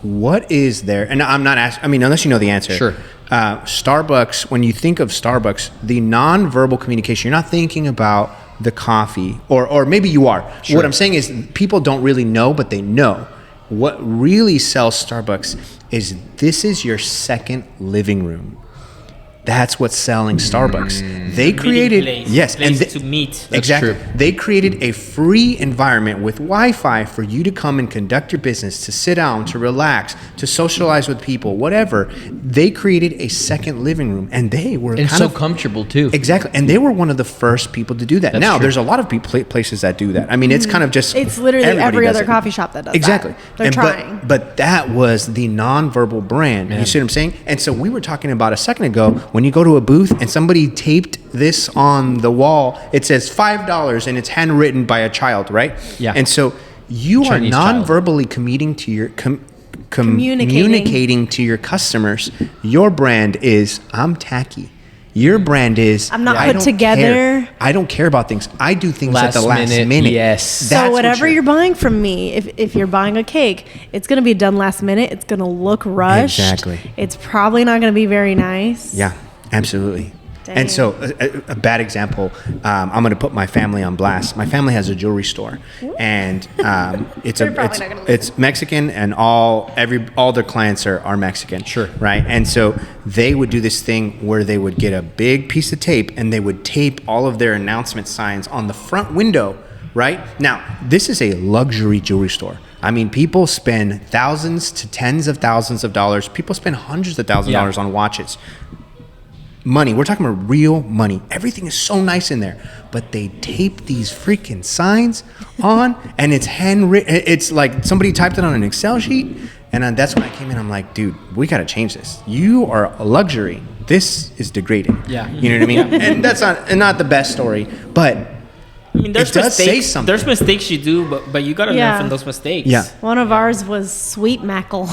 what is there? And I'm not asking, I mean, unless you know the answer. Sure. Starbucks, when you think of Starbucks, the nonverbal communication, you're not thinking about the coffee, or maybe you are. Sure. What I'm saying is people don't really know, but they know. What really sells Starbucks is this is your second living room. That's what's selling Starbucks. They created place to meet. Exactly. true. They created a free environment with Wi-Fi for you to come and conduct your business, to sit down, to relax, to socialize with people, whatever. They created a second living room, and they were And kind so of comfortable too. exactly. And they were one of the first people to do that. That's Now true. there's a lot of places that do that. I mean, it's kind of just It's literally everybody every does other it. coffee shop that does Exactly. that. They're And trying. But that was the nonverbal brand. You see what I'm saying? And so we were talking about a second ago, when you go to a booth and somebody taped this on the wall, it says $5 and it's handwritten by a child, right? Yeah. And so you Chinese are child. non-verbally communicating to your Communicating. communicating to your customers. Your brand is, I'm tacky. Your brand is, I'm not I put don't together. care. I don't care about things. I do things at the last minute. Yes. So That's what whatever you're buying from me, if you're buying a cake, it's going to be done last minute. It's going to look rushed. Exactly. It's probably not going to be very nice. Yeah, absolutely. Dang. And so, a bad example. I'm going to put my family on blast. My family has a jewelry store, and it's They're probably not gonna listen. it's Mexican, and all their clients are Mexican. Sure. Right. And so they would do this thing where they would get a big piece of tape, and they would tape all of their announcement signs on the front window. Right now, this is a luxury jewelry store. I mean, people spend thousands to tens of thousands of dollars. People spend hundreds of thousands of dollars on watches. Money. We're talking about real money. Everything is so nice in there, but they tape these freaking signs on, and it's handwritten. It's like somebody typed it on an Excel sheet, and that's when I came in. I'm like, dude, we got to change this. You are a luxury. This is degrading. Yeah. You know what I mean? And that's not the best story, but I mean, there's it does say mistakes. something. There's mistakes you do, but you gotta Yeah. learn from those mistakes. Yeah. One of ours was Sweet Mackle.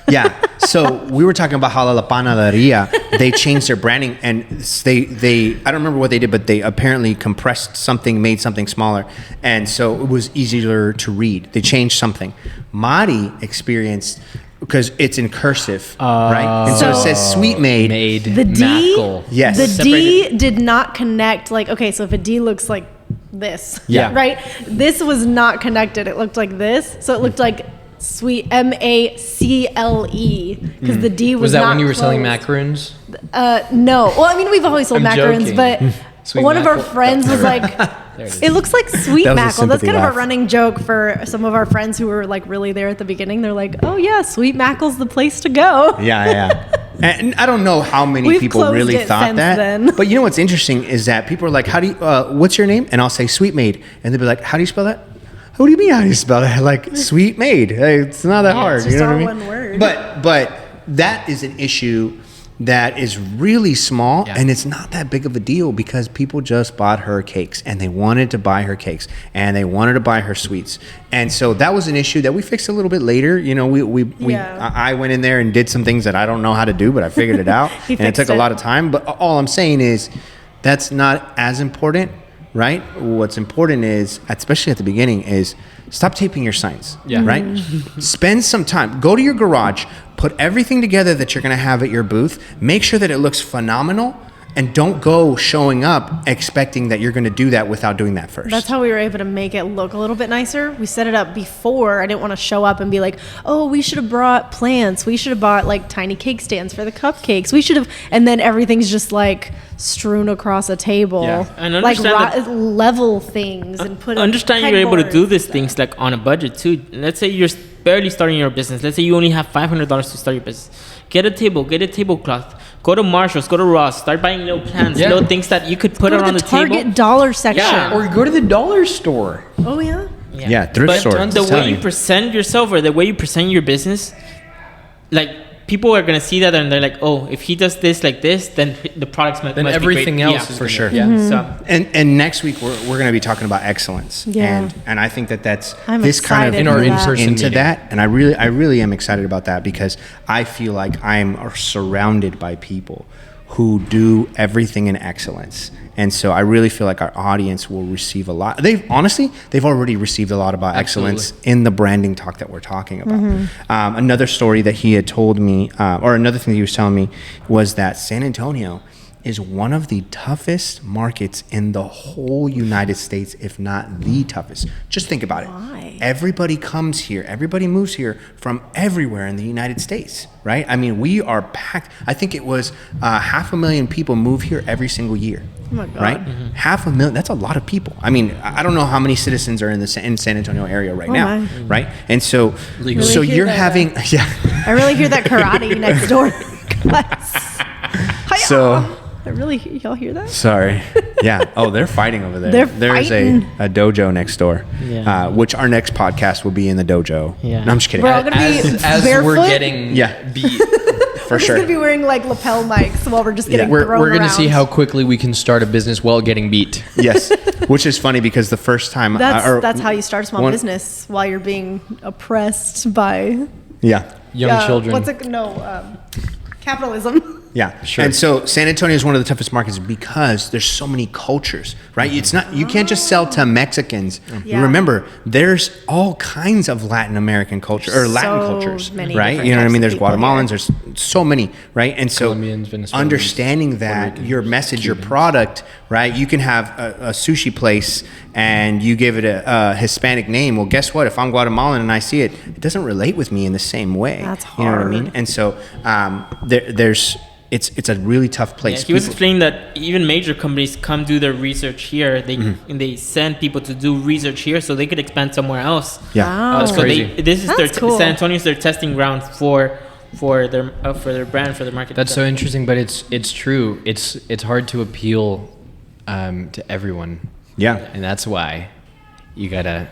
Yeah. So we were talking about how La Panaderia, they changed their branding, and they I don't remember what they did, but they apparently compressed something, made something smaller, and so it was easier to read. They changed something. Mari experienced, because it's in cursive, right? And so it says Sweet Made. Made The D, Mackle. Yes. the D Separated. did not connect. Like, okay, so if a D looks like this, Yeah. right? This was not connected. It looked like this, so it looked like Sweet MACLE because the D was. Was that not when you were selling closed. macaroons? No. Well, I mean, we've always sold I'm macaroons, joking. but Sweet one of our Mackle. friends was like, it looks like Sweet That was a Mackle. That's sympathy kind of laugh. a running joke for some of our friends who were like really there at the beginning. They're like, oh yeah, Sweet Mackle's the place to go. Yeah. And I don't know how many We've people closed really it thought since that. then. But you know what's interesting is that people are like, "How do you? What's your name?" And I'll say Sweet Maid, and they'll be like, "How do you spell that?" What do you mean? How do you spell that? Like Sweet Maid. Hey, it's not that hard. it's just you know all what I mean? one word. But that is an issue that is really small, Yeah. and it's not that big of a deal because people just bought her cakes, and they wanted to buy her cakes, and they wanted to buy her sweets, and so that was an issue that we fixed a little bit later. You know, Yeah. I went in there and did some things that I don't know how to do, but I figured it out, He and it took fixed a it. lot of time. But all I'm saying is, that's not as important, right? What's important is, especially at the beginning, is stop taping your signs. Yeah. Right. Spend some time. Go to your garage. Put everything together that you're going to have at your booth. Make sure that it looks phenomenal. And don't go showing up expecting that you're going to do that without doing that first. That's how we were able to make it look a little bit nicer. We set it up before. I didn't want to show up and be like, oh, we should have brought plants. We should have bought like tiny cake stands for the cupcakes. We should have, and then everything's just like strewn across a table. Yeah. And like understand level things and put Understand you're able to do headboards these and things like on a budget too. Let's say you're barely starting your business. Let's say you only have $500 to start your business. Get a table, get a tablecloth. Go to Marshall's, go to Ross, start buying little plants, Yeah. little things that you could put Go to around the the Target table. dollar section. Yeah. Or go to the dollar store. Oh yeah. Yeah, thrift But store. Tons the of way time. you present yourself or the way you present your business, like people are gonna see that and they're like, oh, if he does this like this, then the products must Then be everything great. else Yeah. is for gonna- sure. Yeah. So And next week we're going to be talking about excellence. Yeah. And I think that's I'm this kind of excited In our for that. in-person into meeting. that, and I really am excited about that because I feel like I'm surrounded by people who do everything in excellence. And so I really feel like our audience will receive a lot. They've already received a lot about excellence in the branding talk that we're talking about. Another story that he had told me, or another thing that he was telling me, was that San Antonio is one of the toughest markets in the whole United States, if not the toughest. Just think about it. Why? Everybody comes here. Everybody moves here from everywhere in the United States, right? I mean, we are packed. I think it was 500,000 people move here every single year. Oh my God. Right? 500,000. That's a lot of people. I mean, I don't know how many citizens are in the in San Antonio area right now, my. right? And so, Legally. so Really hear you're that. having, yeah. I really hear that karate next door. Guys. Hi-ya. So. I really, y'all hear that? Sorry. Yeah. Oh, they're fighting over there. They're There's fighting. a dojo next door, Yeah. which our next podcast will be in the dojo. Yeah. No, I'm just kidding. We're all gonna be As we're barefoot? getting Yeah. beat, For We're just sure. gonna be wearing like lapel mics while we're just getting Yeah. thrown we're gonna see around. how quickly we can start a business while getting beat. Yes. Which is funny because the first time. That's how you start a small one- business while you're being oppressed by Yeah. Young children. What's it? No, capitalism. Yeah, Sure. And so San Antonio is one of the toughest markets because there's so many cultures, right? It's not, you can't just sell to Mexicans. Yeah. Remember, there's all kinds of Latin American culture or Latin So cultures, many right? different You know what I types mean? of There's people Guatemalans, here. there's so many, right? And so Colombians, Venezuelans, understanding that your message, your product, right? You can have a sushi place and you give it a Hispanic name. Well, guess what? If I'm Guatemalan and I see it, it doesn't relate with me in the same way. That's You know what I hard. mean? And so there's it's a really tough place. Yeah, he was People- explaining that even major companies come do their research here. They and they send people to do research here so they could expand somewhere else. Yeah. Wow. That's So crazy. this is That's cool. San Antonio is their testing ground for their brand, for their market. That's so interesting, but it's true. It's hard to appeal to everyone, Yeah. and that's why you gotta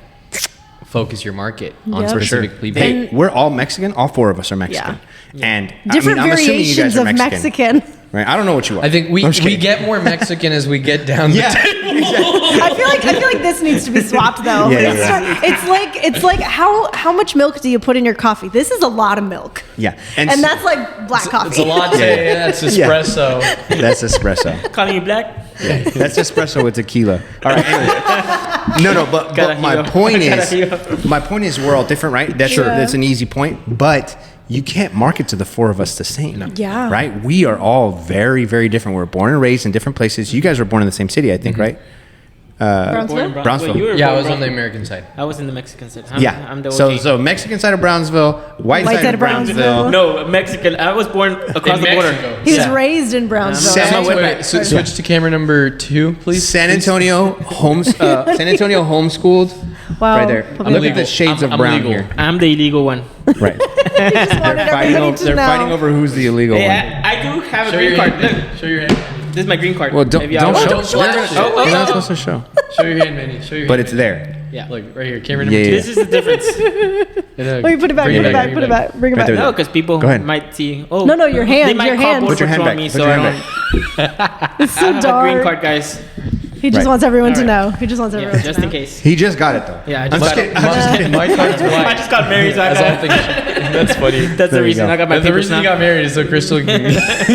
focus your market on Yep. For sure. specific people. Hey, we're all Mexican. All four of us are Mexican. And Different I'm assuming you guys variations are of Mexican. Mexican. Right? I don't know what you are. I think we I'm just we kidding. get more Mexican as we get down the Yeah. I feel like this needs to be swapped though. Yeah, yeah, It's like how much milk do you put in your coffee? This is a lot of milk. Yeah. And s- that's like black coffee. It's a latte. That's Yeah. espresso. That's espresso. calling you black. That's espresso with tequila. All right. Anyway. No, but my Carajillo. point is, Carajillo. my point is, we're all different, right? That's Sure. that's an easy point, but you can't market to the four of us the same. Yeah. Right? We are all very, very different. We're born and raised in different places. You guys were born in the same city, I think, right? Brownsville? Brownsville. you were Yeah, I born was on the Brown- American side. I was in the Mexican side. Yeah. I'm the so OG. so Mexican side of Brownsville, white side of Brownsville. No, Mexican. I was born across In the border. Mexico. He was Yeah. raised in Brownsville. Seven- Wait, switch to camera number 2, please. San Antonio San Antonio homeschooled. Wow. Right there. Public- Look at the shades I'm of brown legal. here. I'm the illegal one. Right. Just wanted everybody to They're know. fighting over who's the illegal one. Yeah, I do have a Show green your card. hand. Look, Show your hand. this is my green card. Well, don't Maybe I'll- show. don't show You're that not- shit. You're not supposed to show. Show your hand, Manny. Show your hand. But it's there. Yeah. Look right here. Camera number Yeah, 2. yeah. This is the difference. Wait, put it back, Bring put it it back, back, put it back. Bring it Right back. there. No, because people Go ahead. might see. Oh, No, your hand, They might your call hand. Put your hand Border back. Patrol on me, Put so your I hand don't. It's so I have a dark. green card, guys. He just Right. wants everyone to All know. right. He just wants Yeah, everyone to just know. in case. He just got it though. Yeah, I I'm just just got kidding. it. I'm just kidding. My card's I white. just got married. So I That's all got- I'm thinking. That's funny. That's the There you reason go. I got my That's the papers reason now. you got married is so Crystal can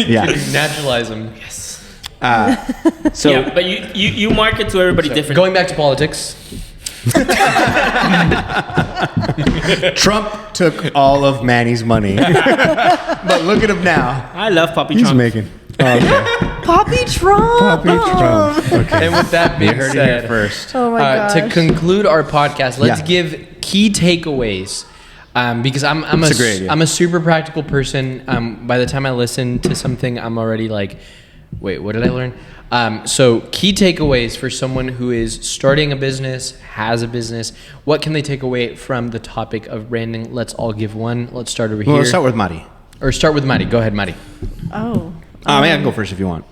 Yeah. naturalize him. So Yeah, but you market to everybody different. Going back to politics. Trump took all of Manny's money, but look at him now. I love Poppy He's Trump. making. Oh, okay. Poppy Trump. Poppy Trump. Okay. And with that You being heard it here said, first. Oh my gosh. to conclude our podcast, let's Yeah. give key takeaways. Because I'm It's a great idea. I'm a super practical person. By the time I listen to something, I'm already like, wait, what did I learn? So key takeaways for someone who is starting a business, has a business. What can they take away from the topic of branding? Let's all give one. Let's start over Well, here. let's start with Mari. Or start with Mari. Go ahead, Mari. Oh. I can go first if you want.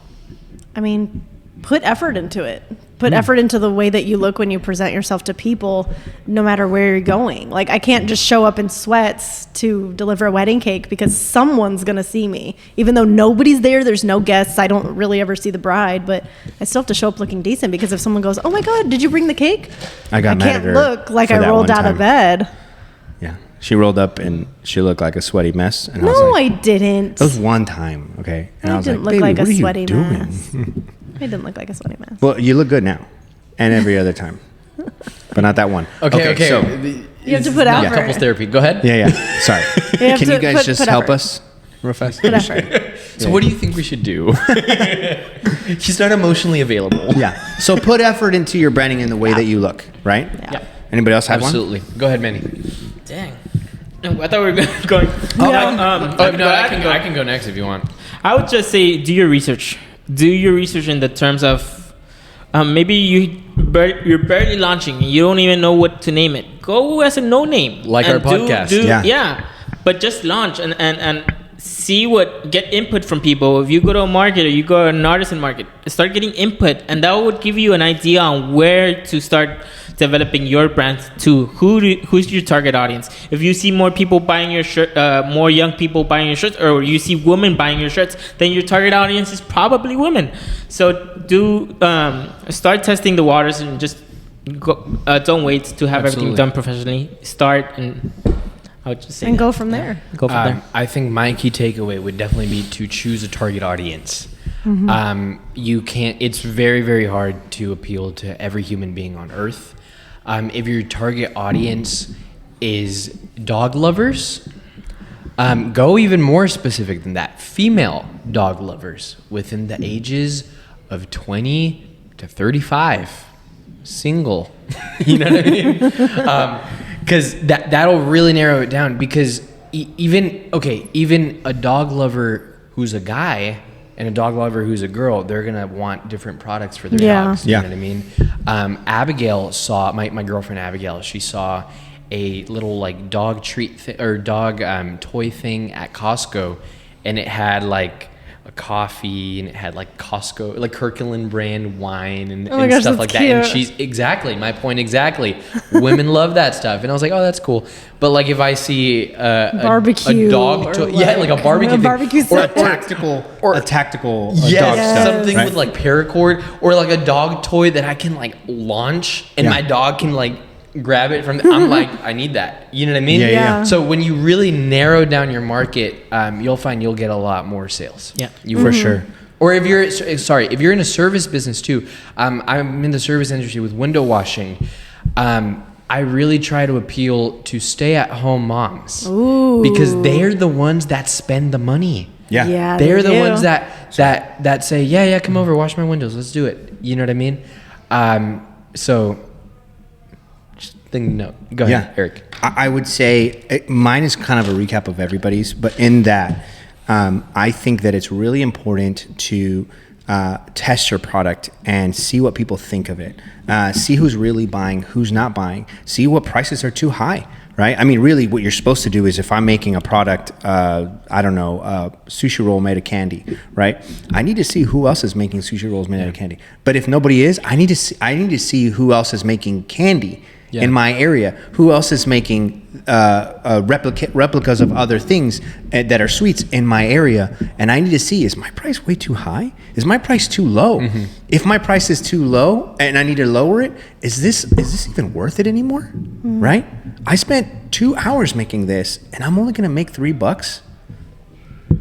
I mean, put effort into it. Put effort into the way that you look when you present yourself to people, no matter where you're going. Like, I can't just show up in sweats to deliver a wedding cake because someone's going to see me. Even though nobody's there, there's no guests. I don't really ever see the bride, but I still have to show up looking decent because if someone goes, oh my God, did you bring the cake? I got mad at her can't look like for I that rolled one out of time. bed. Yeah. She rolled up and she looked like a sweaty mess. And I was No, like, I didn't. it was one time, okay? And I was didn't like, look baby, like a what are you sweaty doing? mess. I didn't look like a sweaty mess. Well, you look good now, and every other time, but not that one. Okay. So, You have to put not effort. couples therapy. Go ahead. yeah. Sorry. have Can to you guys put just effort. help us real fast? Put effort. So what do you think we should do? She's not emotionally available. Yeah. So put effort into your branding in the way that you look, right? Yeah. Anybody else have one? Absolutely. Go ahead, Manny. Dang. No, I thought we were going. Yeah. I can go next if you want. I would just say do your research. Do your research in the terms of maybe you're barely launching and you don't even know what to name it. Go as a no name. Like and our podcast. Yeah. But just launch and see get input from people. If you go to a market or you go to an artisan market, start getting input, and that would give you an idea on where to start developing your brand to. Who's your target audience? If you see more people buying your shirt, more young people buying your shirts, or you see women buying your shirts, then your target audience is probably women. So start testing the waters and just go, don't wait to have everything Absolutely. done professionally. Start and I would just say And that. go from there. Go from there. I think my key takeaway would definitely be to choose a target audience. You can't. It's very, very hard to appeal to every human being on Earth. If your target audience is dog lovers, go even more specific than that. Female dog lovers within the ages of 20 to 35, single. You know what I mean? Because that'll really narrow it down. Because even a dog lover who's a guy and a dog lover who's a girl, they're gonna want different products for their Yeah. dogs. You Yeah. know what I mean? Abigail saw my girlfriend Abigail. She saw a little like dog treat or dog toy thing at Costco, and it had like a coffee and it had like Costco, like Kirkland brand wine and, Oh my and gosh, stuff that's like that. And cute. she's exactly my point. Exactly, women love that stuff, and I was like, oh, that's cool. But like if I see Barbecue a dog, or yeah, like a barbecue, thing, barbecue or set. A tactical yes, dog stuff. something right? with like paracord or like a dog toy that I can like launch and Yeah. my dog can like grab it from. I'm like, I need that. You know what I mean? Yeah. So when you really narrow down your market, you'll find you'll get a lot more sales. Yeah. You for sure. Or if you're in a service business too. I'm in the service industry with window washing. I really try to appeal to stay-at-home moms. Ooh. Because they're the ones that spend the money. Yeah. Yeah. They're they the do. ones that say, yeah, come over, wash my windows, let's do it. You know what I mean? So, just think no. Go ahead, Eric. I would say mine is kind of a recap of everybody's, but in that, I think that it's really important to test your product and see what people think of it. See who's really buying, who's not buying. See what prices are too high, right? I mean, really, what you're supposed to do is if I'm making a product, I don't know, sushi roll made of candy, right? I need to see who else is making sushi rolls made out of candy. But if nobody is, I need to see who else is making candy in my area. Who else is making replicas of other things that are sweets in my area? And I need to see, is my price way too high? Is my price too low? If my price is too low and I need to lower it, is this even worth it anymore? Right? I spent 2 hours making this and I'm only going to make $3.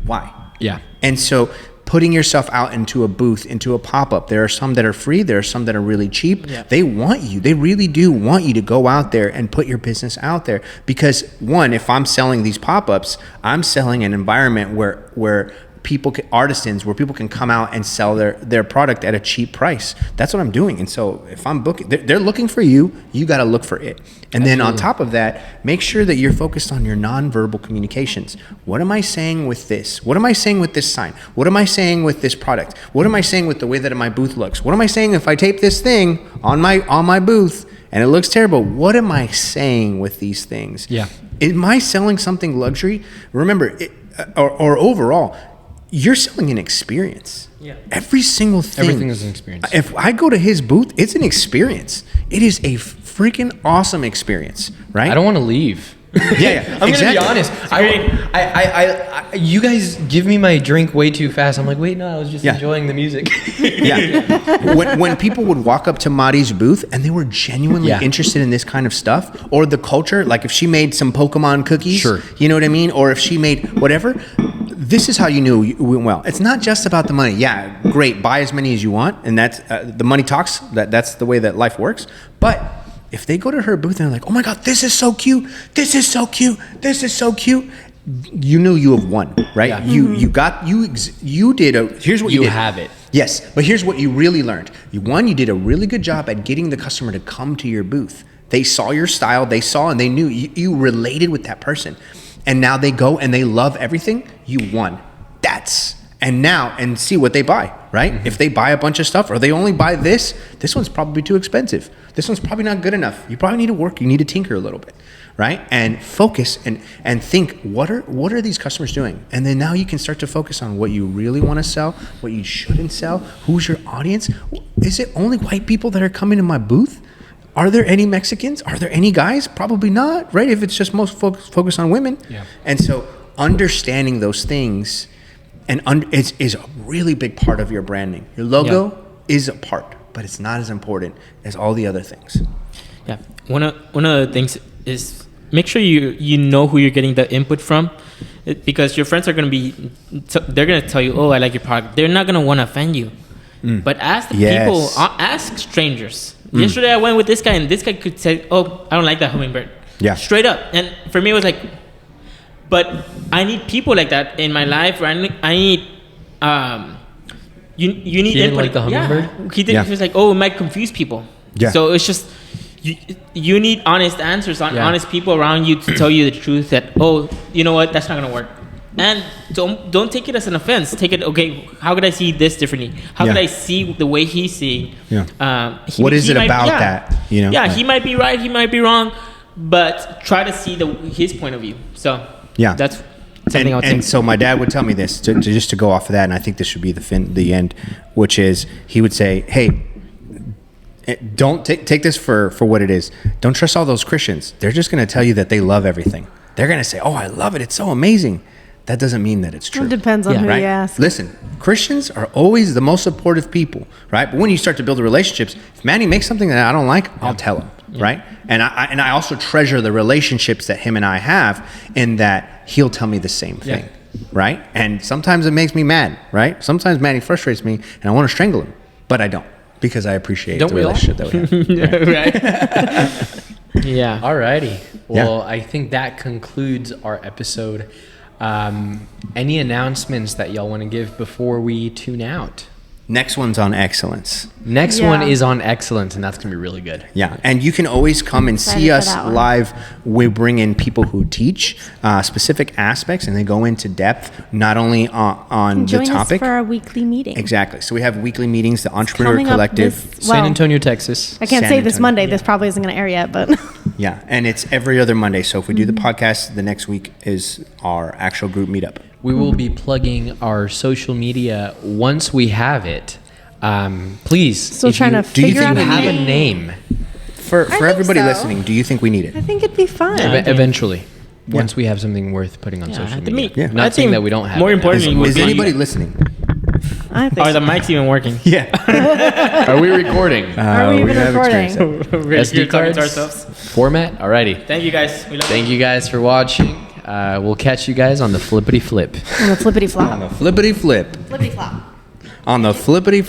Why? Yeah. And so putting yourself out into a booth, into a pop-up, there are some that are free, there are some that are really cheap. Yeah. They want you, they really do want you to go out there and put your business out there. Because one, if I'm selling these pop-ups, I'm selling an environment where people can, artisans, where people can come out and sell their product at a cheap price. That's what I'm doing. And so if I'm booking, they're looking for you, you got to look for it. And then on top of that, make sure that you're focused on your nonverbal communications. What am I saying with this? What am I saying with this sign? What am I saying with this product? What am I saying with the way that my booth looks? What am I saying if I tape this thing on my booth and it looks terrible? What am I saying with these things? Yeah. Am I selling something luxury? Remember, or overall, you're selling an experience. Yeah. Every single thing. Everything is an experience. If I go to his booth, it's an experience. It is a freaking awesome experience, right? I don't want to leave. Yeah, I'm exactly. gonna be honest. I you guys give me my drink way too fast. I'm like, wait, no, I was just Yeah. enjoying the music. Yeah. when people would walk up to Mari's booth and they were genuinely Yeah. interested in this kind of stuff or the culture, like if she made some Pokemon cookies, Sure. you know what I mean? Or if she made whatever, this is how you knew it went well. It's not just about the money. Yeah, great. Buy as many as you want. And that's the money talks. That's the way that life works. But if they go to her booth and they're like, oh my God, this is so cute. This is so cute. This is so cute. You knew you have won, right? Yeah. You did here's what you You did. have it. Yes, but here's what you really learned. You did a really good job at getting the customer to come to your booth. They saw your style, they saw and they knew you related with that person. And now they go and they love everything. You won. And see what they buy, right? Mm-hmm. If they buy a bunch of stuff or they only buy this one's probably too expensive. This one's probably not good enough. You probably need to work. You need to tinker a little bit, right? And focus and think, what are these customers doing? And then now you can start to focus on what you really want to sell, what you shouldn't sell, who's your audience. Is it only white people that are coming to my booth? Are there any Mexicans? Are there any guys? Probably not, right? If it's just most focused on women. Yeah. And so understanding those things is a really big part of your branding. Your logo is a part, but it's not as important as all the other things. Yeah. One of the things is make sure you know who you're getting the input from, because your friends are going to be they're going to tell you, oh, I like your product. They're not going to want to offend you. But ask the Yes. people, ask strangers. Yesterday I went with this guy and this guy could say, oh, I don't like that hummingbird. Yeah. Straight up. And for me it was like, but I need people like that in my life. I need you need He didn't input. like the hummingbird? Yeah. He did. Yeah. He was like, oh, it might confuse people. Yeah. So it's just you need honest answers, honest people around you to tell you the truth that, oh, you know what, that's not gonna work. And don't take it as an offense. Take it, okay, how could I see this differently? How Yeah. could I see the way he's seeing? Yeah. What is it about that, you know? Yeah, he might be right, he might be wrong, but try to see his point of view. So Yeah. that's something I would and say. so my dad would tell me this just to go off of that, and I think this should be the end, which is he would say, hey, don't take this for what it is. Don't trust all those Christians. They're just going to tell you that they love everything. They're going to say, oh, I love it. It's so amazing. That doesn't mean that it's true. It depends on Yeah. who Right? you ask. Listen, Christians are always the most supportive people, right? But when you start to build the relationships, if Manny makes something that I don't like, I'll tell him, right? And I also treasure the relationships that him and I have, in that he'll tell me the same thing, right? And sometimes it makes me mad, right? Sometimes Manny frustrates me, and I want to strangle him, but I don't, because I appreciate Don't the we all? relationship that we have. Right? Yeah. Alrighty. Well, I think that concludes our episode. Any announcements that y'all want to give before we tune out? Next one's on excellence. Next Yeah. one is on excellence, and that's gonna be really good. Yeah, and you can always come and Excited see for us that one. live. We bring in people who teach specific aspects, and they go into depth not only on the Join topic. us for our weekly meeting. Exactly. So we have weekly meetings, the Entrepreneur Coming up Collective. this- Well, San Antonio, Texas. I can't San say this Antonio. Monday. This probably isn't going to air yet, but Yeah, and it's every other Monday. So if we do the podcast, the next week is our actual group meetup. We will be plugging our social media once we have it. Please. Still if trying you- to do you figure think out we a have a name. name For think everybody so. listening, do you think we need it? I think it'd be fun. eventually. Once we have something worth putting on Yeah, social to media. me- Yeah. Not I saying think that we don't have more it now. importantly would Is be- anybody listening? I think Are the mics even working? Yeah. Are we recording? Are we even have recording? experienced that. We're SD talking to cards? ourselves. Format? Alrighty. Thank you guys. We love you. Thank you guys for watching. We'll catch you guys on the flippity flip. On the flippity On flop. the flippity flip. Flippity flop. On the flippity